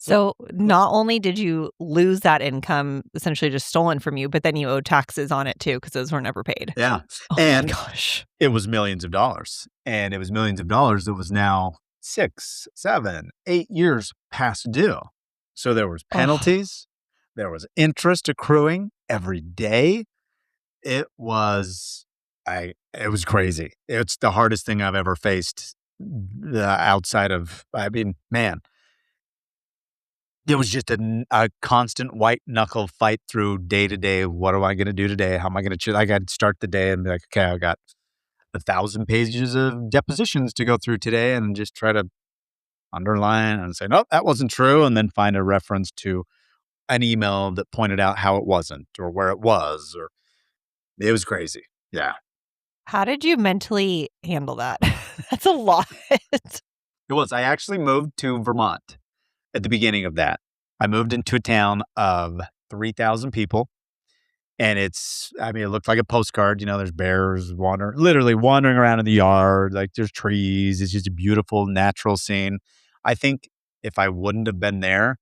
So not only did you lose that income essentially just stolen from you, but then you owed taxes on it too, because those were never paid. Yeah. Oh and my gosh. It was millions of dollars. And it was millions of dollars that was now 6, 7, 8 years past due. So there was penalties. There was interest accruing every day. It was crazy. It's the hardest thing I've ever faced outside of, man, it was just a constant white knuckle fight through day to day. What am I going to do today? How am I going to, I got to start the day and be like, okay, I got 1,000 pages of depositions to go through today, and just try to underline and say, nope, that wasn't true. And then find a reference to an email that pointed out how it wasn't or where it was, or it was crazy. Yeah. How did you mentally handle that? That's a lot. It was. I actually moved to Vermont at the beginning of that. I moved into a town of 3,000 people. And it looked like a postcard. There's bears literally wandering around in the yard. Like there's trees. It's just a beautiful natural scene. I think if I wouldn't have been there,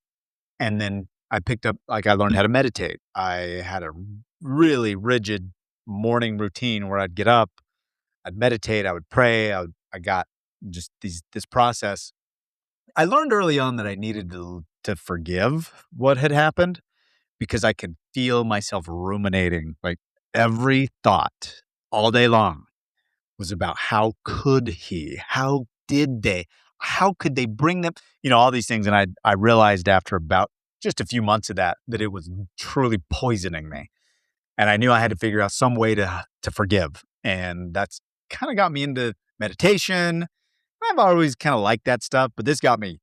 and then I picked up, I learned how to meditate. I had a really rigid morning routine where I'd get up, I'd meditate, I would pray. I got just this process. I learned early on that I needed to forgive what had happened, because I could feel myself ruminating. Like every thought all day long was about how could he, how could they bring them, all these things. And I realized after about just a few months of that it was truly poisoning me. And I knew I had to figure out some way to forgive. And that's kind of got me into meditation. I've always kind of liked that stuff, but this got me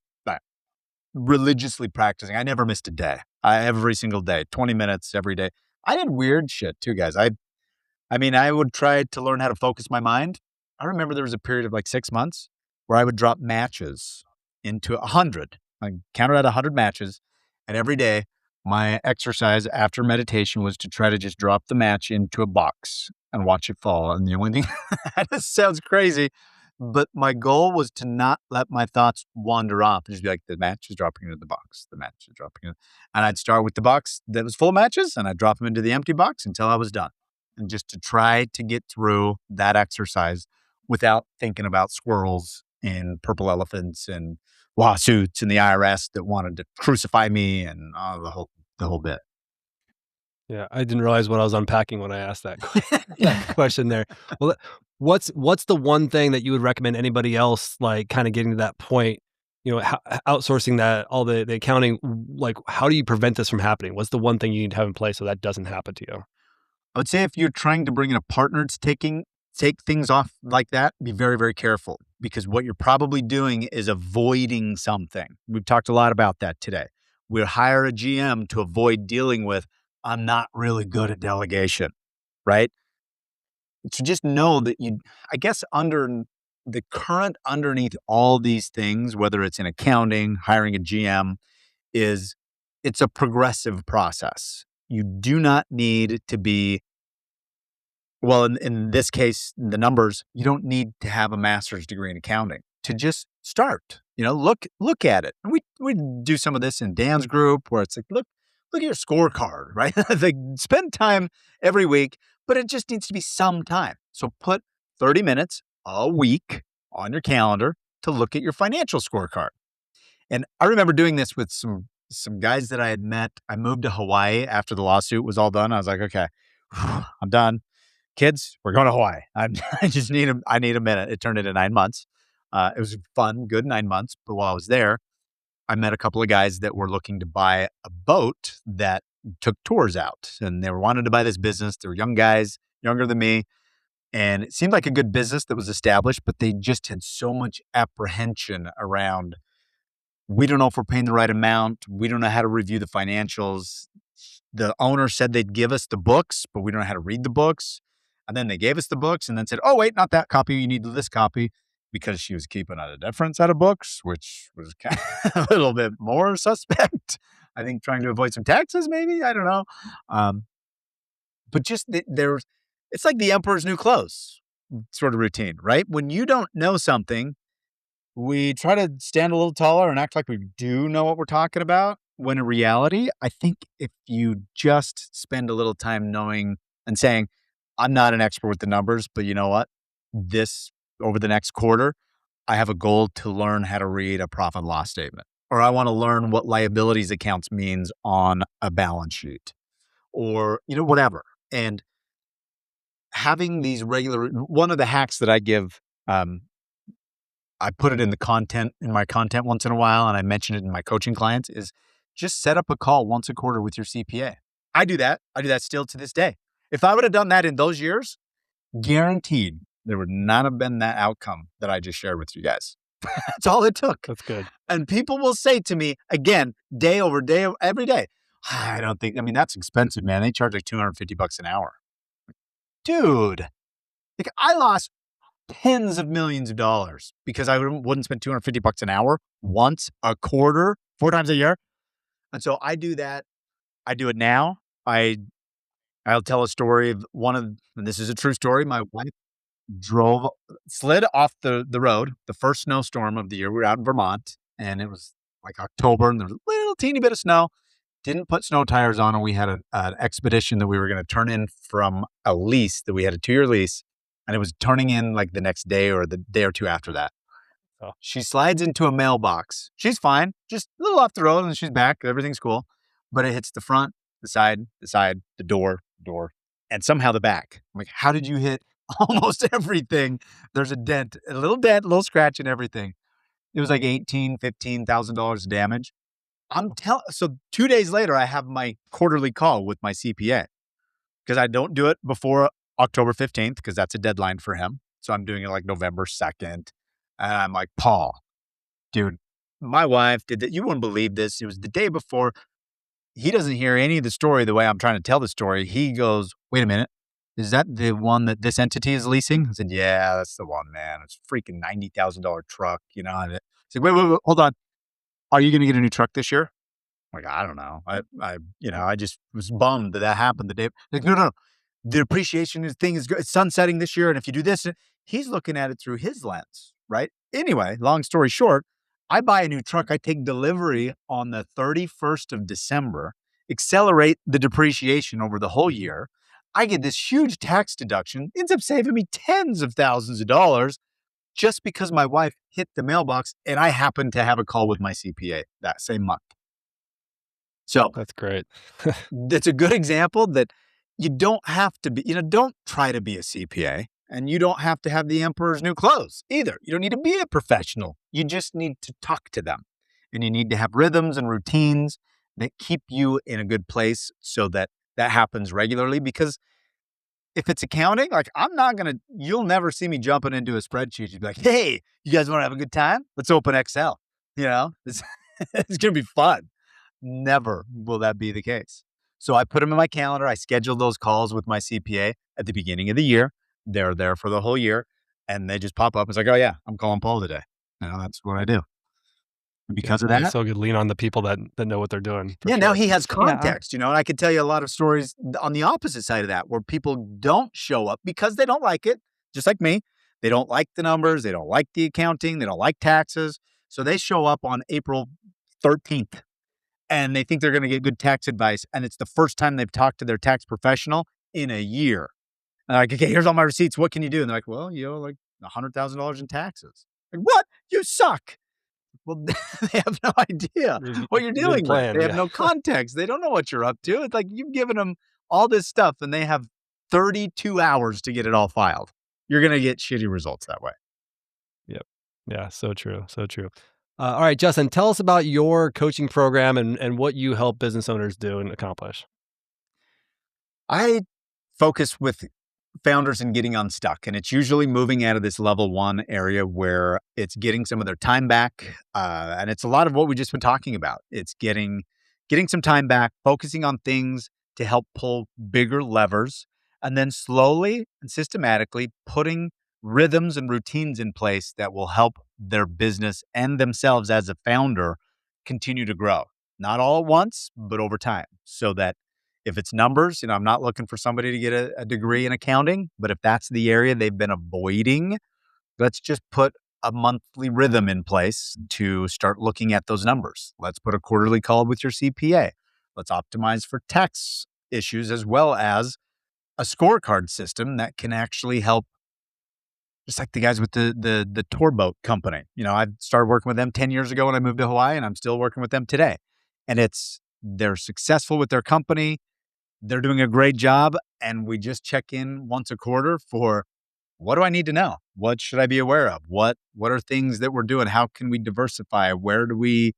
religiously practicing. I never missed a day. Every single day, 20 minutes every day. I did weird shit too, guys. I would try to learn how to focus my mind. I remember there was a period of 6 months where I would drop matches into 100. I counted out 100 matches, and every day My exercise after meditation was to try to just drop the match into a box and watch it fall. And the only thing that sounds crazy, but my goal was to not let my thoughts wander off. Just be like, the match is dropping into the box. The match is dropping in. And I'd start with the box that was full of matches and I'd drop them into the empty box until I was done. And just to try to get through that exercise without thinking about squirrels and purple elephants and lawsuits and the IRS that wanted to crucify me and the whole bit. Yeah, I didn't realize what I was unpacking when I asked that that question there. Well, what's the one thing that you would recommend anybody else, like, kinda getting to that point, outsourcing that, all the accounting, like, how do you prevent this from happening? What's the one thing you need to have in place so that doesn't happen to you? I would say if you're trying to bring in a partner to take things off like that, be very, very careful because what you're probably doing is avoiding something. We've talked a lot about that today. We'll hire a GM to avoid dealing with, I'm not really good at delegation, right? So just know that I guess underneath all these things, whether it's in accounting, hiring a GM, is it's a progressive process. You do not need to be, well, in this case, the numbers, you don't need to have a master's degree in accounting to just start. Look at it. And we do some of this in Dan's group where it's like, look at your scorecard, right? Like spend time every week, but it just needs to be some time. So put 30 minutes a week on your calendar to look at your financial scorecard. And I remember doing this with some guys that I had met. I moved to Hawaii after the lawsuit was all done. I was like, okay, I'm done. Kids, we're going to Hawaii. I need a minute. It turned into 9 months. It was fun, good 9 months. But while I was there, I met a couple of guys that were looking to buy a boat that took tours out. And they wanted to buy this business. They were young guys, younger than me. And it seemed like a good business that was established, but they just had so much apprehension around, we don't know if we're paying the right amount. We don't know how to review the financials. The owner said they'd give us the books, but we don't know how to read the books. And then they gave us the books and then said, oh, wait, not that copy. You need this copy, because she was keeping a different set of books, which was kind of a little bit more suspect. I think trying to avoid some taxes, maybe. I don't know. But just it's like the emperor's new clothes sort of routine, right? When you don't know something, we try to stand a little taller and act like we do know what we're talking about. When in reality, I think if you just spend a little time knowing and saying, I'm not an expert with the numbers, but you know what? Over the next quarter, I have a goal to learn how to read a profit and loss statement, or I want to learn what liabilities accounts means on a balance sheet, or, whatever. And having these one of the hacks that I give, I put it in my content once in a while, and I mention it in my coaching clients, is just set up a call once a quarter with your CPA. I do that. I do that still to this day. If I would have done that in those years, guaranteed there would not have been that outcome that I just shared with you guys. That's all it took. That's good. And people will say to me, again, day over day, every day, that's expensive, man. They charge like $250 an hour. Dude, like I lost tens of millions of dollars because I wouldn't spend $250 an hour once a quarter, 4 times a year. And so I do that. I do it now. I'll tell a story of and this is a true story. My wife slid off the road, the first snowstorm of the year. We were out in Vermont and it was like October and there was a little teeny bit of snow. Didn't put snow tires on, and we had an expedition that we were going to turn in from a lease that we had a 2-year lease, and it was turning in like the next day or the day or two after that. Oh. She slides into a mailbox. She's fine, just a little off the road, and she's back. Everything's cool, but it hits the front, the side, the door, and somehow the back. I'm like, how did you hit almost everything? There's a little scratch and everything. It was like $15,000 of damage. So 2 days later, I have my quarterly call with my CPA because I don't do it before October 15th because that's a deadline for him. So I'm doing it like November 2nd. And I'm like, Paul, dude, my wife did that. You wouldn't believe this. It was the day before. He doesn't hear any of the story the way I'm trying to tell the story. He goes, wait a minute. Is that the one that this entity is leasing? I said, yeah, that's the one, man. It's a freaking $90,000 truck, And he's like, wait, hold on. Are you going to get a new truck this year? Like, I don't know. I just was bummed that happened the day. Like, no, no, the appreciation is thing is it's sunsetting this year, and if you do this, he's looking at it through his lens, right? Anyway, long story short, I buy a new truck. I take delivery on the 31st of December, accelerate the depreciation over the whole year. I get this huge tax deduction, ends up saving me tens of thousands of dollars just because my wife hit the mailbox and I happened to have a call with my CPA that same month. So That's great. that's a good example that you don't have to be, don't try to be a CPA, and you don't have to have the emperor's new clothes either. You don't need to be a professional. You just need to talk to them, and you need to have rhythms and routines that keep you in a good place so that that happens regularly. Because if it's accounting, like you'll never see me jumping into a spreadsheet. You'd be like, hey, you guys want to have a good time? Let's open Excel. It's, it's going to be fun. Never will that be the case. So I put them in my calendar. I schedule those calls with my CPA at the beginning of the year. They're there for the whole year, and they just pop up. It's like, oh yeah, I'm calling Paul today. That's what I do. And because of that, It's so good. Lean on the people that know what they're doing. For yeah, now sure. he has context, and I could tell you a lot of stories on the opposite side of that, where people don't show up because they don't like it, just like me. They don't like the numbers. They don't like the accounting. They don't like taxes. So they show up on April 13th. And they think they're going to get good tax advice. And it's the first time they've talked to their tax professional in a year. And I'm like, okay, here's all my receipts. What can you do? And they're like, well, like $100,000 in taxes. Like, what? You suck. Well, they have no idea what you're dealing with. They have no context. They don't know what you're up to. It's like you've given them all this stuff and they have 32 hours to get it all filed. You're going to get shitty results that way. Yep. Yeah. So true. So true. All right, Justin, tell us about your coaching program and what you help business owners do and accomplish. I focus with founders in getting unstuck, and it's usually moving out of this level one area where it's getting some of their time back. And it's a lot of what we've just been talking about. It's getting some time back, focusing on things to help pull bigger levers, and then slowly and systematically putting rhythms and routines in place that will help their business and themselves as a founder continue to grow. Not all at once, but over time, so that if it's numbers, I'm not looking for somebody to get a degree in accounting, but if that's the area they've been avoiding, let's just put a monthly rhythm in place to start looking at those numbers. Let's put a quarterly call with your CPA. Let's optimize for tax issues as well as a scorecard system that can actually help. Just like the guys with the tour boat company. I started working with them 10 years ago when I moved to Hawaii, and I'm still working with them today. And they're successful with their company. They're doing a great job. And we just check in once a quarter for, what do I need to know? What should I be aware of? What are things that we're doing? How can we diversify? Where do we,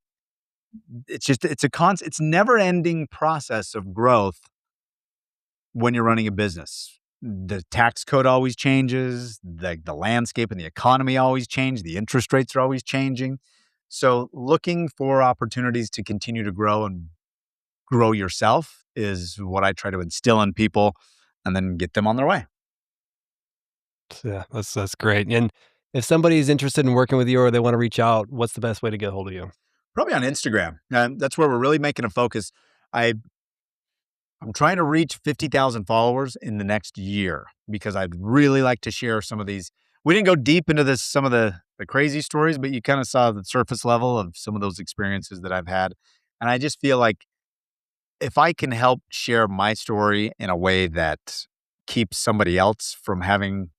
it's never ending process of growth when you're running a business. The tax code always changes, the landscape and the economy always change, the interest rates are always changing. So looking for opportunities to continue to grow and grow yourself is what I try to instill in people and then get them on their way. Yeah, that's great. And if somebody's interested in working with you or they want to reach out, what's the best way to get a hold of you? Probably on Instagram. And that's where we're really making a focus. I'm trying to reach 50,000 followers in the next year because I'd really like to share some of these. We didn't go deep into some of the crazy stories, but you kind of saw the surface level of some of those experiences that I've had. And I just feel like if I can help share my story in a way that keeps somebody else from having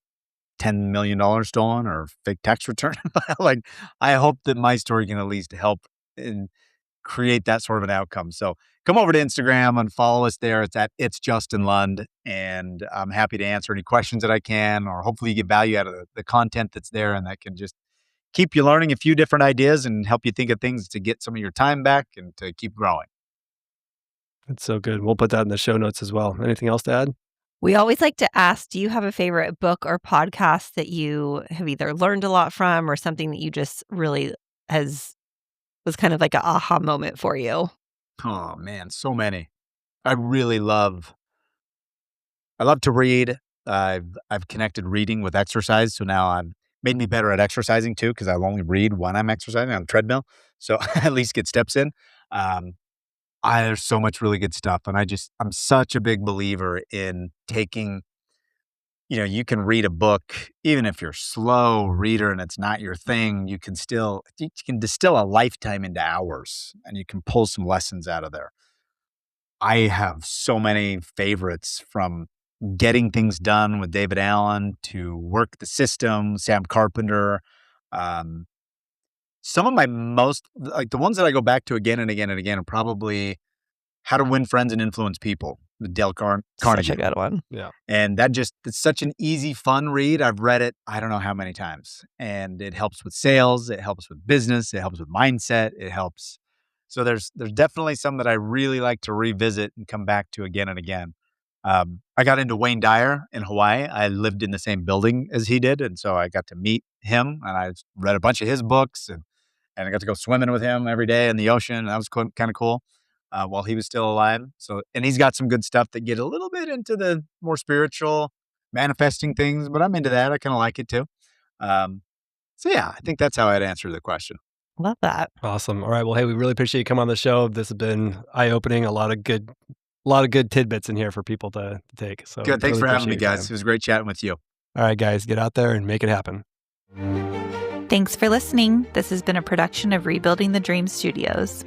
$10 million stolen or fake tax return, like I hope that my story can at least help in create that sort of an outcome. So come over to Instagram and follow us there. It's Justin Lund, and I'm happy to answer any questions that I can, or hopefully you get value out of the content that's there, and that can just keep you learning a few different ideas and help you think of things to get some of your time back and to keep growing. It's so good. We'll put that in the show notes as well. Anything else to add? We always like to ask, do you have a favorite book or podcast that you have either learned a lot from or something that you just really was kind of like an aha moment for you? Oh man, so many. I love to read. I've connected reading with exercise. So now I've made me better at exercising too, because I'll only read when I'm exercising on the treadmill. So I at least get steps in. There's so much really good stuff. And I'm such a big believer in taking, you can read a book, even if you're a slow reader and it's not your thing, you can distill a lifetime into hours and you can pull some lessons out of there. I have so many favorites, from Getting Things Done with David Allen to Work the System, Sam Carpenter. Um, some of my most, like the ones that I go back to again and again and again, are probably How to Win Friends and Influence People with Dale Carnegie. Such a good one. Yeah. And it's such an easy, fun read. I've read it, I don't know how many times. And it helps with sales. It helps with business. It helps with mindset. It helps. So there's definitely some that I really like to revisit and come back to again and again. I got into Wayne Dyer in Hawaii. I lived in the same building as he did. And so I got to meet him, and I read a bunch of his books, and I got to go swimming with him every day in the ocean. That was kind of cool. While he was still alive. So, and he's got some good stuff that get a little bit into the more spiritual manifesting things, but I'm into that. I kind of like it too. So yeah, I think that's how I'd answer the question. Love that. Awesome. All right. Well, hey, we really appreciate you coming on the show. This has been eye-opening. A lot of good tidbits in here for people to take. So Good. Thanks really for having me, appreciate your guys. time. It was great chatting with you. All right, guys, get out there and make it happen. Thanks for listening. This has been a production of Rebuilding the Dream Studios.